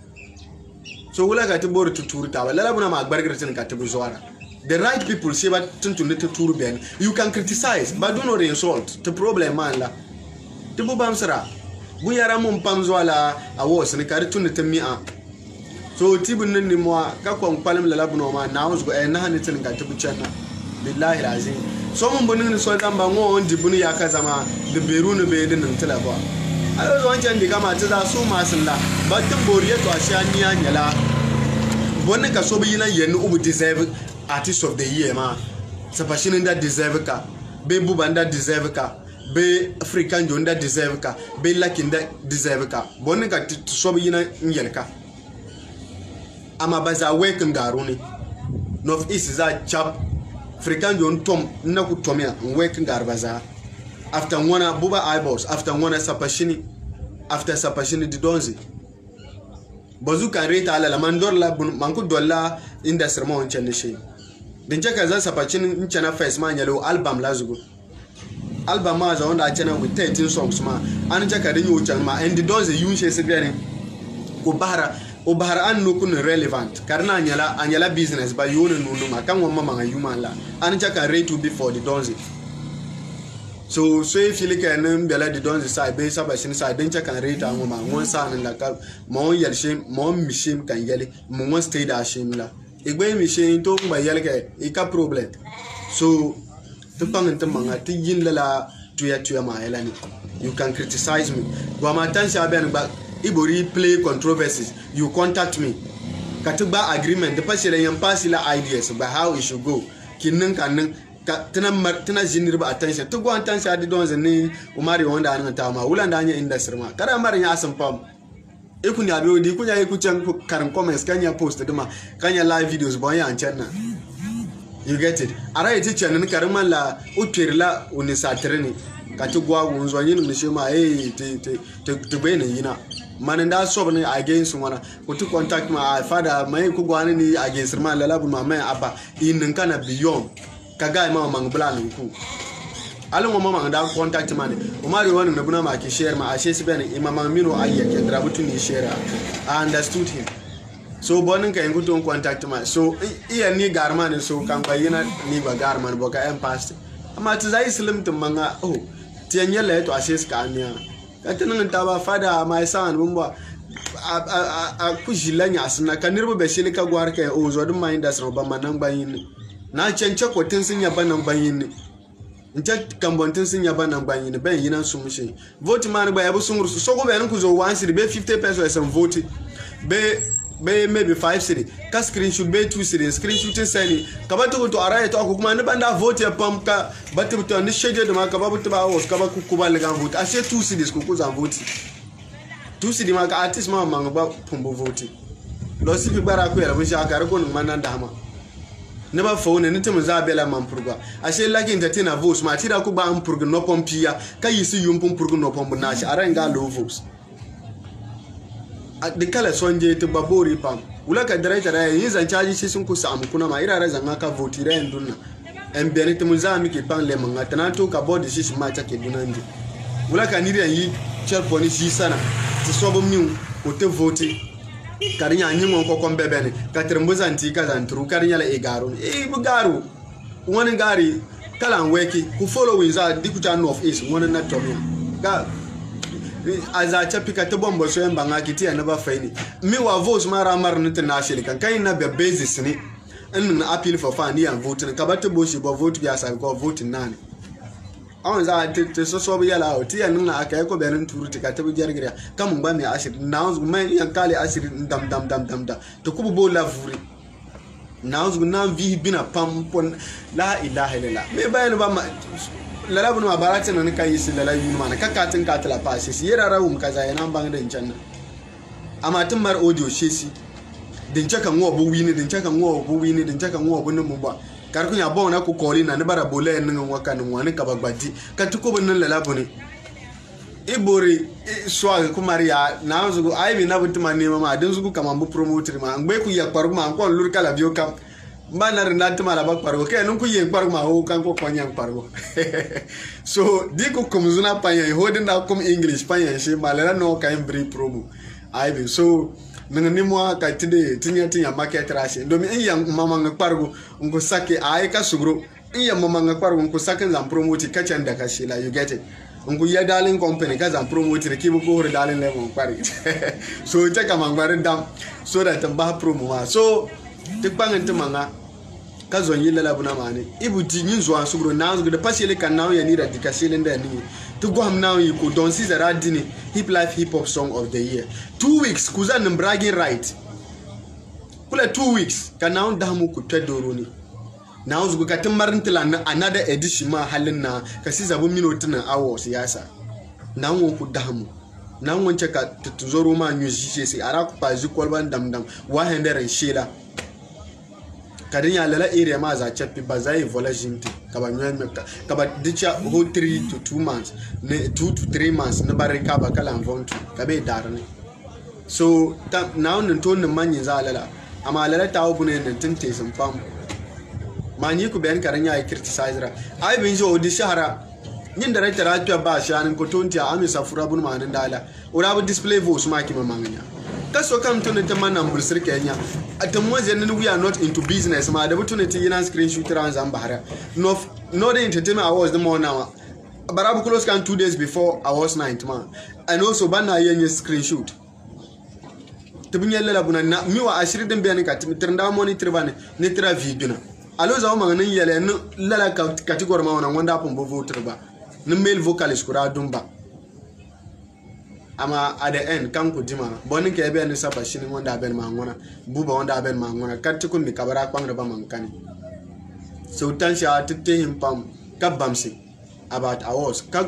so wula ka tibor tuturu ta lala buna ma agbargretin ka tibu zoara the right people say but tuntu tuturu ben you can criticize but do not insult the problem man la tibu bamsra buyara mum pamzwala awos ni karitu ni temia so tibu nni mo ka ko mpalim lala buna ma na uzgo na hanitin ka tibu chana billahi lazim so mun bunin so dan ba ngo on dibuni ya kaza ma de berunu be din nan tala ba ayo zo wancan diga ma ta su masilla ba tin boriye to ashaniya nyala wannan ka so bi na yen ubu deserve artist of the year ma sapashini nda deserve ka be buba nda deserve ka be african jo nda deserve ka be lucky nda deserve ka bonni ka sob yina nyelka ama baza wek ngaruni north east za chap african jo tom na ku tomia wek ngar baza after ngona buba eyeballs after ngona sapashini after sapashini didonzi bazu kan reta ala la mandor la manku dolla industry mo on chelle shi din chaka za sapashini nchana first man yalo album la zugo album ma za onda chana with 13 songs ma an chaka din yo chan ma and didonzi yun she sigare ko bahara an no kun relevant karna anyala business ba yone nunu ma kan wamma ma human la an chaka rate to be for the donzi. So if you look at them, the lady don't decide based on the then check and rate and one son like more yell shame, more machine can yell, more stay that shame la. If we machine talking by yell, it's a problem. So the pang and manga, the yin la to your my you can criticize me. But my time Shaban back, Ibori play controversies, you contact me. Katuba agreement, the person and pass ideas about how it should go. Kinung can tana jinir ba attention to go attention adi don zani umari wanda an ta ma ulanda anya industry ma kada mari nya asam pam e kunya be odi kunya e kuchan karan comments kanya post duma kanya live videos bon ya anchana you get it ara iti channel karan la utwirla unisa treni ka to gwa gunzo yin ni shema to be ne yina man da so ne against one ko to contact my father mai ku gwani ni against man la bu ma mai aba in kana beyond kaga ma mangbla nku alon mo mama da contact man o mari wonu na buna ma ki share ma ashe sibe ne imama mino ayya ke drabutu ni share I understood him so bonin ka yangu ton contact man so iya ni garman so kan bayina ni ba garman boka en past amma ta zai slim tun manga oh tianye le to ashe ska anya ka tanan ta ba fada my son bumba a kujilanya asna kanirbo be shilika gwarka o zo dum mai da so ba manan bayin na cence kwatin sun yaba nan banyin ne nta kambontin sun yaba nan banyin ne ben yinan su mushe vote man ba yabo sun rusu so go be nan ku zo 1 city be 50 pesos and vote be maybe 5 city ka screenshot be 2 city screenshot sani ka ba to araye to kuma ne banda vote ya pam ka batu to ni shege da ma ka ba butu ba os ka ba ku ba le gan vote ashe 2 cities ku zan vote 2 city ma ka artist ma man ba pumbo vote lo si bi bara ku ya mun sha ka ko nan nan da ma never phone and nitim zabela mampurga ashe lagi entertainer voice ma tira ku ba ampurga no pompia ka yisi yumpum purga no pombo na sha aranga low voice at the kala sonje to babori pam ulaka director yin zan charge shi sun kusa am kuna ma irara zan aka vote ira ndunna en benitum zami ke pan le manga tanato ka body shi ma ta ke dunandi ulaka niri yi chelponi shi sana ti sobo mi o te vote karinya nyingo ko kombebe ne katrembuza ntika zantru karinya la egaro bugaru woni gari kala weki ku following za dikuta north east woni na tomia ga aza chapika to bombo so yamba ngakiti na ba faini mi wa vote mara mar international kan kai na be basis ni in appeal for fan ya vote ka bato boshi bo vote ya sa ko vote nani awon za te so yala o ti yan na aka ko benin turuti ka tabu jargira kam ngba mi ashir nauz men yan kale ashir dam da to kubu bo la vuri nauz na vi bina pampon la ilaha illallah me bayan ba la la bunu barata nan kai isi la la yunu mana kakatin ka tala pasi si yara rawum kaza yana bang da janna amma tun mar audio shesi din chaka ngo bo wini din chaka ngo bo wini din chaka ngo bo numu ba karkunya bon na ku koli na ne bara bole en ngo waka no wani kabagbadi ka tuko bon nan la bone ibori swag ku maria na zugo ai bi na butuma ne ma din zugo kama bu promoter ma ngbe ku ya paru ma ko lur kala bio kam banar na tuma la bak paru ke nun ku ye paru ma ho kan ko konya paru so di ku kumzuna panya hodin na kum english panya she malera no ka embri promo ai bi so nani mo ka tide tinya market rashi ndomi iya mama ngpargo ngo sake ai ka sugro iya mama ngpargo ngo sake zam promote ka chanda ka shila you get it ngo ya darling company ka zam promote ki bu ko hore darling le mo kwari so che ka mangbare dam so that ba promo ma so te bangan te manga ka zonyi la buna mane ibuti nyin zo asugro na zo de pasele kan now ya ni radika shile nda ni to go am now you could don't see the radini hip hop song of the year 2 weeks kuzan bragging right kula 2 weeks kan now damu ku tedoro ni na uzugu ka timmarin tilan another edition ma halin na ka si zabu minute na awo siyasa na won ku damu na won ce ka tuzoro ma nyuji sai ara ku paji kolban damdam wa henderen shela kadin ya lala area ma za chapi bazai volaginte kaba nyen kaba dicha ho 3 to 2 months ne 2 to 3 months na barika ba kala vontu kabe darne so now nan to nan manyin za lala amma lala tawo bune nan tinte sun fam manyi ku ben karan ya criticize ra ai bin jo di shahara nin da rata ratwa ba shanin ko tonti a amisa fura bun manan dala ora bu display voice ma ki mamanya kaso kam to ne tamman nan bursir kenya atamwa zen we are not into business ma da butunati yana screenshot ran zan bahara no the entertainment awards the more now barabu close can 2 days before awards night man and also bana yenye screenshot tibunya lela buna na miwa ashiri den biya ne ka timirnda monitor bane ne tra video na alo za ma nan yele no lela category ma wannan wanda pon bo voter ba no mail vocalist kura dumba ama at the end kan ku dima bonin ke be ne saba shinin wanda ben ma ngona buba wanda ben ma ngona katikun mi kabara kwang da ba man kani so tan sha titte him pam kabamsi about awards ka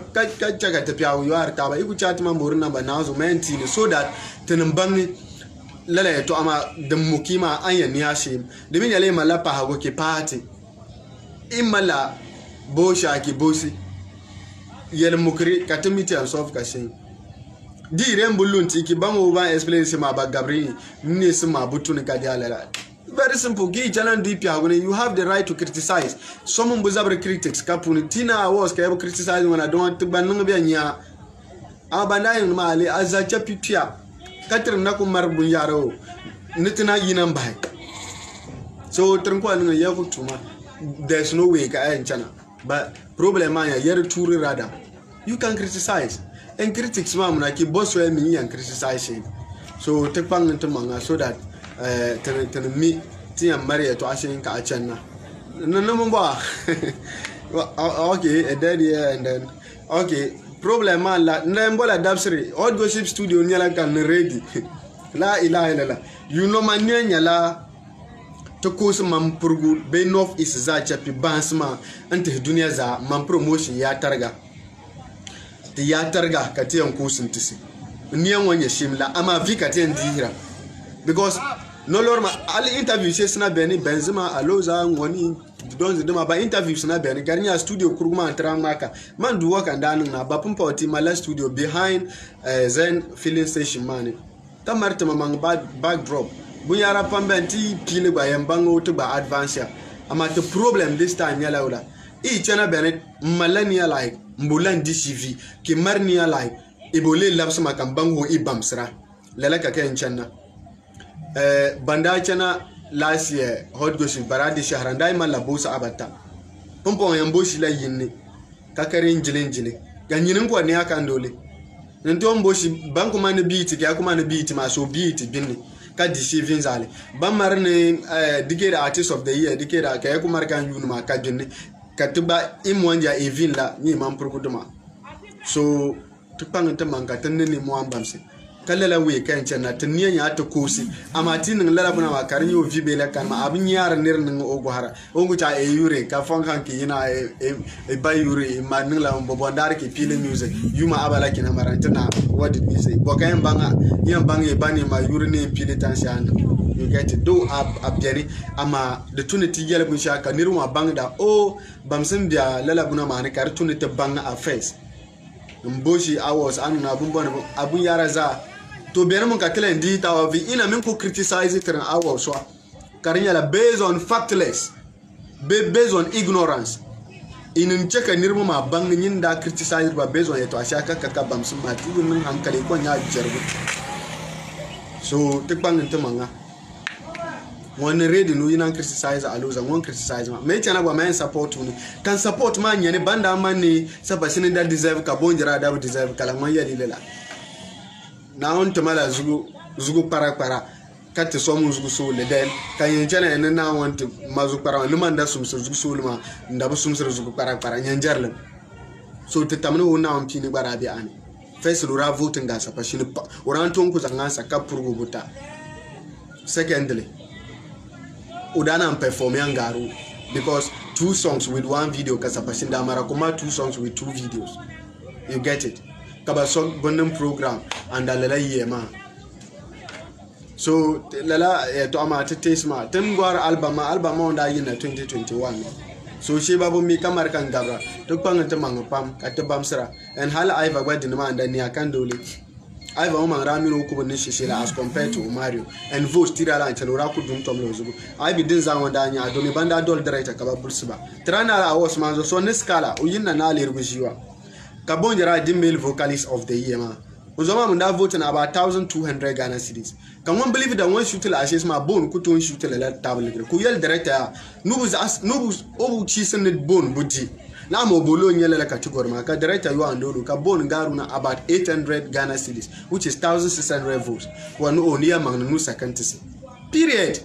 chaga tafiya you are ka ba iku chat man borin nan ba na zo menti ne so that tunin ban lala to ama da mukima anya ni ashim da min yale mala pa hago ke party imala bosha ki bosi yel mukri katumiti and soft kashin di rembulun ti ki bamo ba explain se ma ba gabri ni se ma butun ka dia lala very simple gi jalan di pia when you have the right to criticize some buzabra critics kapuni tina was ka criticize when I don't want to ban nga biya nya abanda yin ma ali azacha pipia katir na kumar bun yaro nitina yinan bai so trinko an ya futuma there's no way ka ayan chana but problem ya yar turi rada you can criticize and critics ma muna ki boss we mi yan criticize so tekpang ntumanga so that tan mi tiyan mariya to ashin ka a can na mun ba okay and then okay problem man la ndembola dabsri old gossip studio nyala kan ready la ilaha illallah you know man nyala to kus man purgu be north is za chapi bansma ante duniya za man promotion ya targa ka tiyan kusin tisi niyan wanya shimla ama vika tiyan dihira because no lord ma ali interview she sna beni benzema aloza ngoni don't do ba interview sna beni garnya studio kuruma antramaka man do work and danu na ba pumpa oti mala studio behind zen filling station man tamarta mamang backdrop bunyara pambenti pile ba yambango to ba advance ama the problem this time yala ula e chana beni malania like mbulan dcv ki marnia like ibole labs makambango ibamsra lala ka ken channa banda chana last year hot gossip baradi shahrandai mala bosa abata pompon yamboshi la yinni kakarin jilin ganyinin ko ne aka ndole ndo mboshi banku man biiti ka kuma ne biiti ma so biiti binni ka deceiving zale ban marne dikera artist of the year dikera ka kuma kan yunu ma ka binni katuba imwanja evin la ni man purkuduma so tukpanganta manka tanni mo ambamse kala we kan chana taniya ya ta kosi amma tinin lala buna ma karin yo vibe la kan ma abin yar nirnin ogo hara ogo ta e yure ka fon kan ki yana e bay yure ma nin la mbo ndar ki pile music yuma abala kina marantana what did we say bokan banga yan banga bani ma yure ne pile tansian you get it do abjeri amma the tunity yele bun shaka nirwa banga o bamsin biya lala buna ma ne kar tunity banga a face mboshi hours anu na abun yara za to bere mun ka kelen di tawa vi ina min ko criticize it an hour so karinya la based on factless based on ignorance inin cheka nirmu ma bang nyin da criticize ba based on eto ashaka kaka bamsun ma ti mun hankali ko nya jarbu so te bang ntamanga one ready no ina criticize aloza one criticize ma me chana ba man support ni kan support ma nyane banda man ni sabasini da deserve ka bonjara da deserve kala man yadi lela na on tamala zugu para kati somu zugu so le den kan yenjana en na want mazu para ni manda sumsur zugu so ma ndabu sumsur zugu para nyanjarle so te tamno wona on pini bara bi ani first lura voting ga sa pashini oran ton ku zanga sa ka purgo buta secondly udana perform yangaru because 2 songs with 1 video kasapashin da mara kuma 2 songs with 2 videos. You get it? Kaba song bondem program and lala yema. So lala to ama tetesma tem gwar album onda yina 2021. So she babu mi kamar kan gabra to pangante mangpam katebamsra and hala aiva gwa dinama and ni akandole. Aiva umang rami no kubo nishishila as compared to Mario and vote tirala and chelora ku dum tomlo zugo. I be din zango danya adomi banda dol director kaba bulsiba. Trana la was manzo so neskala uyinna na lerbujiwa. Kabonjera the male vocalist of the year ma. Uzoma munda voting about 1,200 Ghana cedis. Can one believe that one shooter ashes my bone could one shooter let table? Kuyel director nubus obu chisoned bone buji. Now mobolo nyela category ma director you and do bone garuna about 800 Ghana cedis, which is 1,600 votes. One only among no second to see. Period.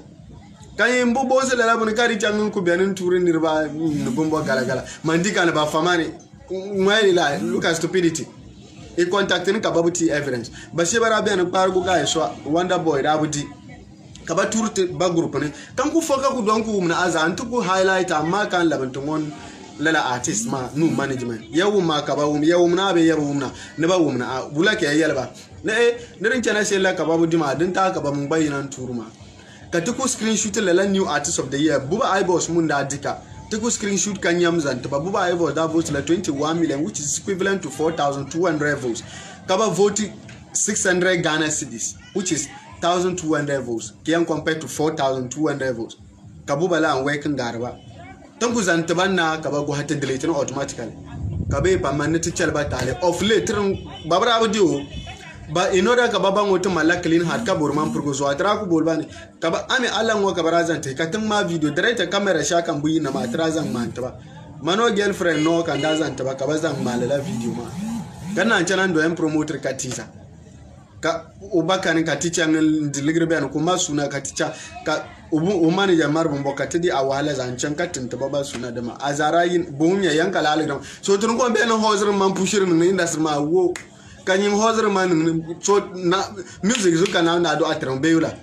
Can Bobo Zelabon carry Jangun Kubian touring nearby Nubumbo Galagala? Mandika about Famani. Look at stupidity. He contacted Kababuti evidence. But she was a pargo guy, so Wonder Boy, Rabudi Kabatur Bagrupan. Kanku Foka Kudonku as Antuku highlight and mark and Labantumon Lela artist, ma, no management. Yawuma Kabawum, Yawumna, Yawumna, never woman, Bulaka Yelba. Nay, Nerin say like Kababudima, didn't talk about Mumbai and Turuma. Katuku screenshot Lela new artist of the year, Buba Ibos Munda Dika. Take a screenshot Kanyams and Tababuba Evo that votes like 21 million, which is equivalent to 4,200 votes. Kaba voted 600 Ghana cedis, which is 1,200 votes. Kian compared to 4,200 votes. Kabubala and Waken Garba. Tonkus and Tabana Kabago had to delete automatically. Kabe Pamaneti Chalbatale of later Babra Audio. But in order Kababa to Malakalin had Kaburman Purgozo, Atraku Bulbani, Kaba Ami Alan Wakabarazan, Katama video, director camera shack and Buina Matrazan Mantaba. Mano girlfriend no can dazan Tabakabazan Malela video man. Gana Chanan do M promoter Katiza. Ubakan Katicha and Deligrebe and Kumasuna Katicha, Umanager Marbumbo Katidi, Awalas and Chankatin Tababa Sunadama, Azarain, Bumia Yankalagram. So to go Ben Hoser man pushing in the industry, my woe. Can you hoser man so music you can now do at Rambeula?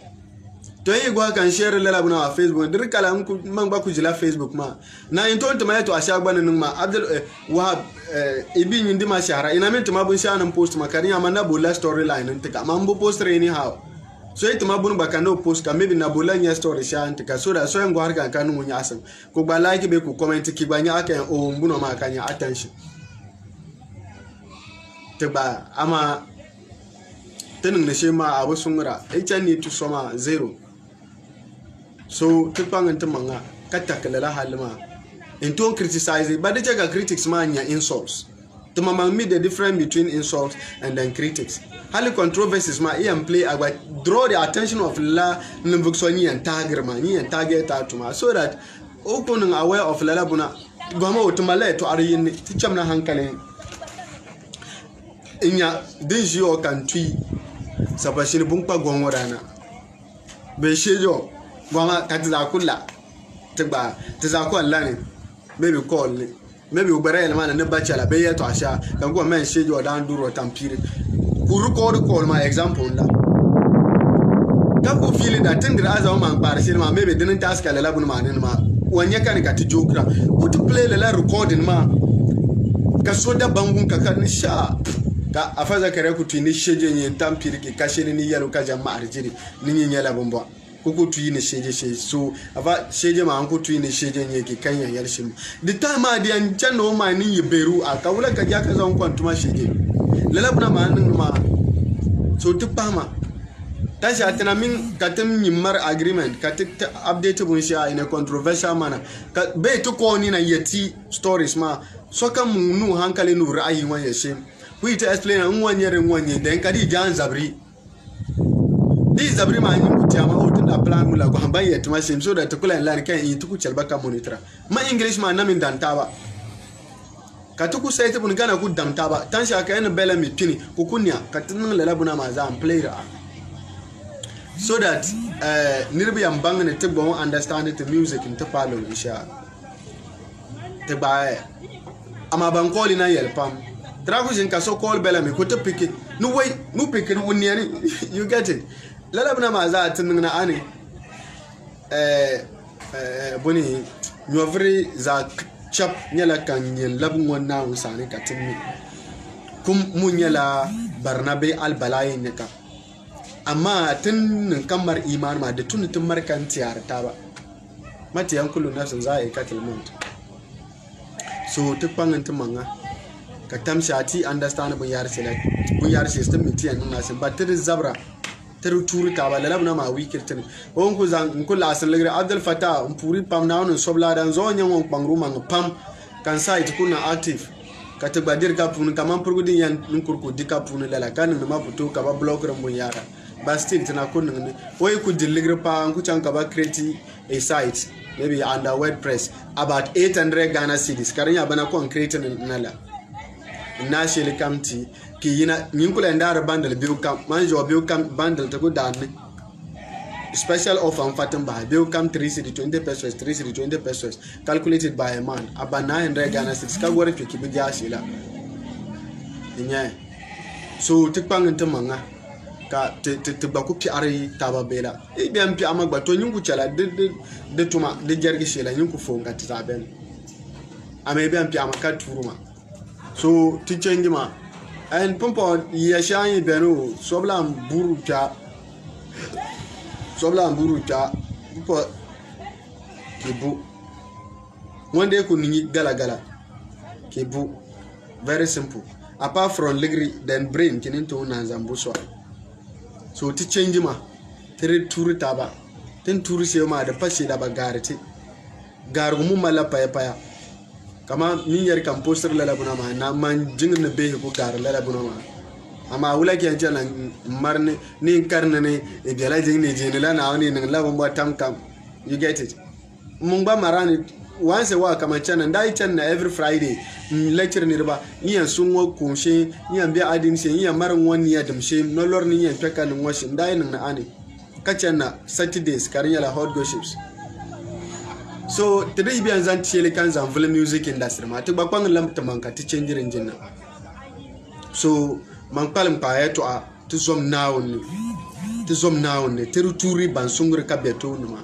To you go can share a level on Facebook, Dirikalam Mangakujila Facebook ma. Now in told to my to Ashaban and Ma Abdul Wahab Ibin in Dimashara, in a minute to Mabushan and post Makari Amanabula storyline and take a mambo poster anyhow. So it Mabun Bacano post maybe Nabulania story shan take a soda so and Guarga Kanu Yasam. Kubalaki Beku comment to Kibanyaka or Munomakanya attention. Teba ama tening ne shema abusungura need to soma 0 so tepang ntemanga katakala halma into criticize but the jaga critics man ya insults to mama me the difference between insults and then critics hali controversies ma and play about draw the attention of la nvuksoni and tagger mani and target atuma so that open aware of la buna goma otumale to ariyin tichamna hankale Inya dinji o kantui sapashini bumpa gongorana beshejo goma katizakula teba tizakwa lani maybe call maybe ubere elmana ne bachelor be yeto asha kan go men shejo dan duro tampire ku record call my example la kako feeling that thing that as a man parishil ma maybe didn't ask la labun ma ne ma wanya kan ka tijokra put play la recording ma ka soda bangun ka kan sha ka afaza kare ku tini sheje nyi tampiri ki kasheni ni yalo ka jama arjiri ni nyi nyala bomba kuku tuyi ni sheje so ava sheje ma anku tuyi ni sheje nyi ki kanya yalshim the time ma di anchano ma ni yeberu aka wala ka jaka zan kwantuma sheje lalabna ma nan ma so tupama tashi atana min katem nyimar agreement katik update bun sha in a controversial manner ka be to ko ni na yeti stories ma so ka munu hankali nu ra'ayi wan yashe we to explain nwanye then kadi jan zabri this zabri ma nyi mutiama otun da plan mula go hamba yet ma sim so that to kula lan kan yi tuku chelbaka monitor ma english ma na min dantaba katuku site bun gana ku damtaba tan sha ka en bela mi pini ku kunya katin la labuna ma za am play ra so that nirbi am bang ne tebo understand the music in tapalo insha teba ama ban call na yelpam Travis in Caso call Bellamy, put a picket. No way, no picket, you get it. Let them know that Ani Bonnie nyovri za chap nyala kan yin labun wannan usani katin kum mun yala barnabe albalaye ne ka amma tun kamar iman ma da tun markan tiyarta ba matiyan kullu nafsin za a yi katil mount so tuk pangan manga ka tamshati understand bun yar system mitiyan nuna sin ba tir zabra tir turu ta ba lalabna ma wikir tin on ku zan ku la asal legre Abdul Fatah puri pam na on sobla dan zo nyen won pangru mang pam kan site kuna active ka tigbadir ka pun kaman purgudin yan nkurku dika pun lala kan ma puto ka ba block ran bun yara ba still tina kun ne oy ku deliver pa ku chan ka ba create a site maybe under WordPress about 800 Ghana cedis karinya bana kon create nala na shele kamti ki yina nyinkula ndara bundle bill kam manjo bill kam bundle to go down special offer on fatin by bill kam 320 pesos 320 pesos calculated by a man about 900 Ghana cedis ka gore to kibi jashila inya so tikpang ntamanga ka te ba ku piari taba bela e biam pi amagba to nyungu chala de tuma de jergi shela nyungu fonga tsaben ame biam pi amaka turuma so ti change ma and pompo ya shani benu sobla mburu ta po kibu one day ku ni gala kibu very simple apart from ligri then brain kinin to nanzambu so ti change ma tere turu taba ten turu se ma da fashe da bagarite garumu mala paya kama min yar kan poster la buna ma na man jingin be ko gar la buna ma ama wula ke jana marne ni karne ne e bela jingin je ne la na wani nan la bomba tam kam you get it mun ba marani once a while kama chana ndai chana every Friday lecture ni riba yan sunwo kunshe yan bi adin she yan maran wani ya damshe no lor ni yan peka ni washi ndai nan na ani ka chana Saturdays karin la hot gossips so today bi an zan tiele kan zan film music industry ma to ba kwan lam ta manka ti change jinna so man palim pa ya to a to zom now ne teru turi ban sungur ka beto no ma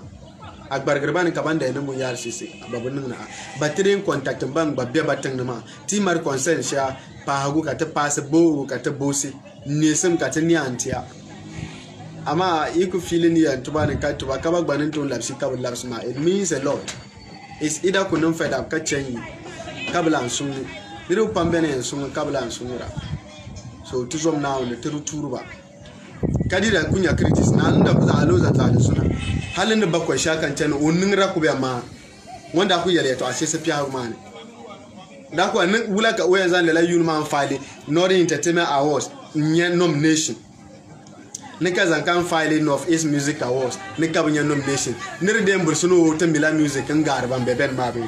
agbar garbani kabanda ene mu yar sisi babun na batirin contact bang babbe batang ma ti mar consent sha pa hagu ka ta pass bo ka ta bosi ne sim ka ta ni antia ama iku feeling ya tuba ne ka tuba ka bagbanin to lapsi ka labs ma it means a lot is either kunun fed up ka chanyi kablan sun diru pambene sun kablan sunura so tuzom now ne teru turuba kadira kunya critics na nda kuza aloza tsani suna halin da bakwai shakan can unnin rakuba ma wanda ku yale to ashe se pia ma ne da ku an wula ka oyan zan la yun ma file Northern Entertainment Awards nya nomination ne ka zan kan file North East Music Awards ne ka bunya nomination ne de mbursuno to Mila Music ngar ban beben ma be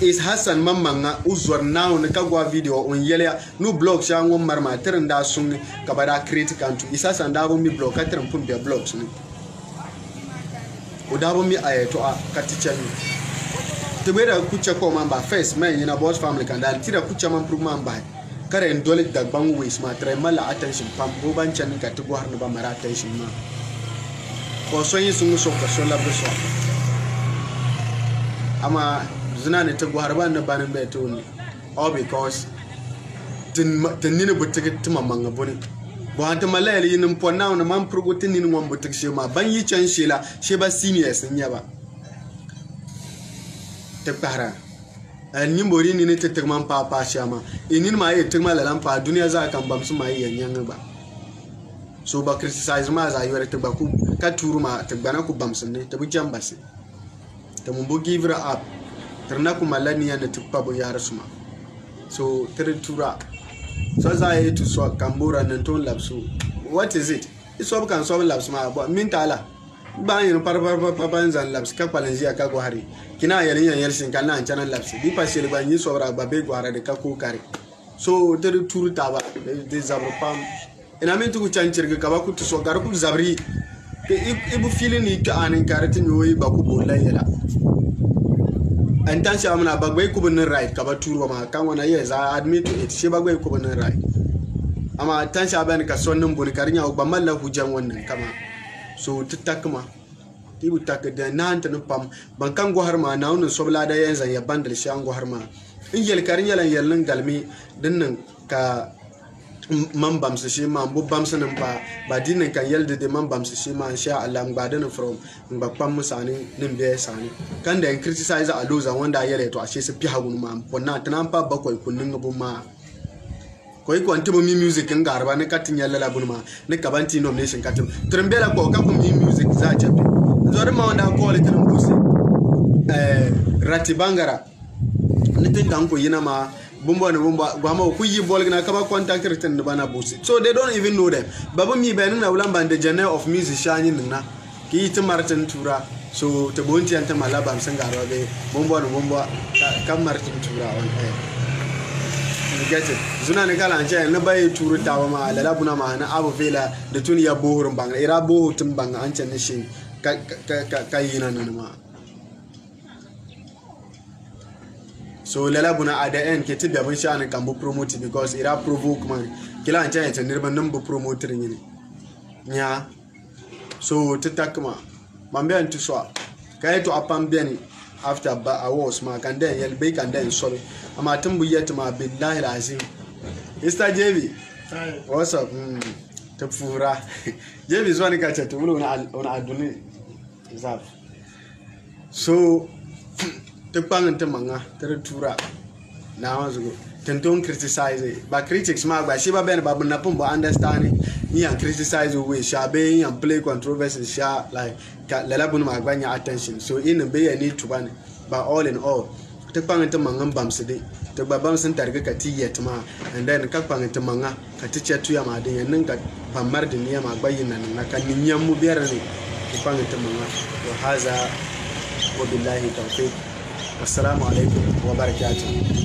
is Hassan Mamanga uzwar now ne ka gwa video on yele no blog sha ngom marma tirin da sun ka bada critical to isa san da bo mi blog ka tirin pun be blogs ne o da bo mi ayeto a katichani to be da kucha ko man ba first man ina boss family kan da tira kucha man prove man ba kare ndole da bangu we smart try mala attention pam bo ban chan ka to har no ba mara attention ma ko so yin sun so ka so la bo so ama zina ne ta gwarba na banin beto ne all because tin ni butik tuma manga boni bo hanta malayali yin ponna na man progotin ni ngom butik shema ban yi chan shela she ba seniors nya ba te para an ni mbori ni ne te man pa shama inin ma yi te malalan pa duniya za kan bam su ma yi yanyan ba so ba criticize ma za yore te ba ku ka turu ma te bana ku bam sun ne te bu jambase te mun bo give up terna kuma laniya na tukpa bo yara suma so tura so za yi to so kambura nan ton labsu what is it iso kan so labsu ma bo min tala ba yin par zan labs ka palanji ka go hari kina yalin yalsin kan nan channel labs bi pa shele ba yin so ra ba be go ara de ka ko kare so turu ta ba de zabro pam ina min tu chancirga ka ba ku to so gar ku zabri ibu feeling ni ta anin karatin yoyi ba ku bolla yala and then she amna bagway kubunin right kaba turu ma kan wana yes I admit to it she bagway kubunin right ama tan sha ban ka sonnin buni karinya ba malla hujan wannan kama so tuttakma ti bu tak de nan tan pam ban kan go har ma na wonun sobla da yanzan ya bandal shi an go har ma in yel karin yalan yelin galmi dinnan ka man bamsa shi ma bu bamsa nan ba dinin kan yelde de man bamsa shi ma insha Allah ngba da from ngba pam musani nin be sani kan da criticize a loza wanda yare to ashe su fi hagun ma ponna tanan pa bakwai kunnin gabu ma koi ko antibo mi music nga arba ne katin yalla la bunma ne kabanti nomination katim trembela ko ka mi music za chape zore ma wanda ko le tan busi rati bangara ne tin kan ko yina ma bumba ne bumba gwama ku yi bol na kama contact return bana busi so they don't even know them babu mi bayanin na ulan bande genre of music shani na ki ti martin tura so te bonti anta malaba msanga robe bumba ne bumba kan martin tura on get it zuna ne kala ance na bai turu tawa ma lala buna ma na abu vela da tun ya bohurun banga ira bohu tun banga ance ne shi ka yina nan ma so lala buna at the end ke tibe bun sha ne kan bu promote because ira provoke man kila ance ya nirban nan bu promoter ne nya so titakma mambe antu so kai to apam beni after awards ma kan den yel be kan den sorry ama tumbu yetma billahi alazim Mr. JB what's up tafura JB zwani ka chatu ulo una aduni zaf so tekpang ntemanga tere tura na wazugo tenton criticize ba critics ma ba shi ba ben ba na pumbo understand yan criticize we sha be yan play controversy sha like lala bunu ma gbanya attention so in be ya need to ban ba all in all tekpang ntemanga bamsede to babam sun targa ka tiyet ma and then ka pang ntemanga ka tichetu ya ma din yan ka pamar din ya ma gbayin nan na kan nyam mu biyar ne tekpang ntemanga to haza wa billahi tawfiq assalamu alaikum wa barakatuh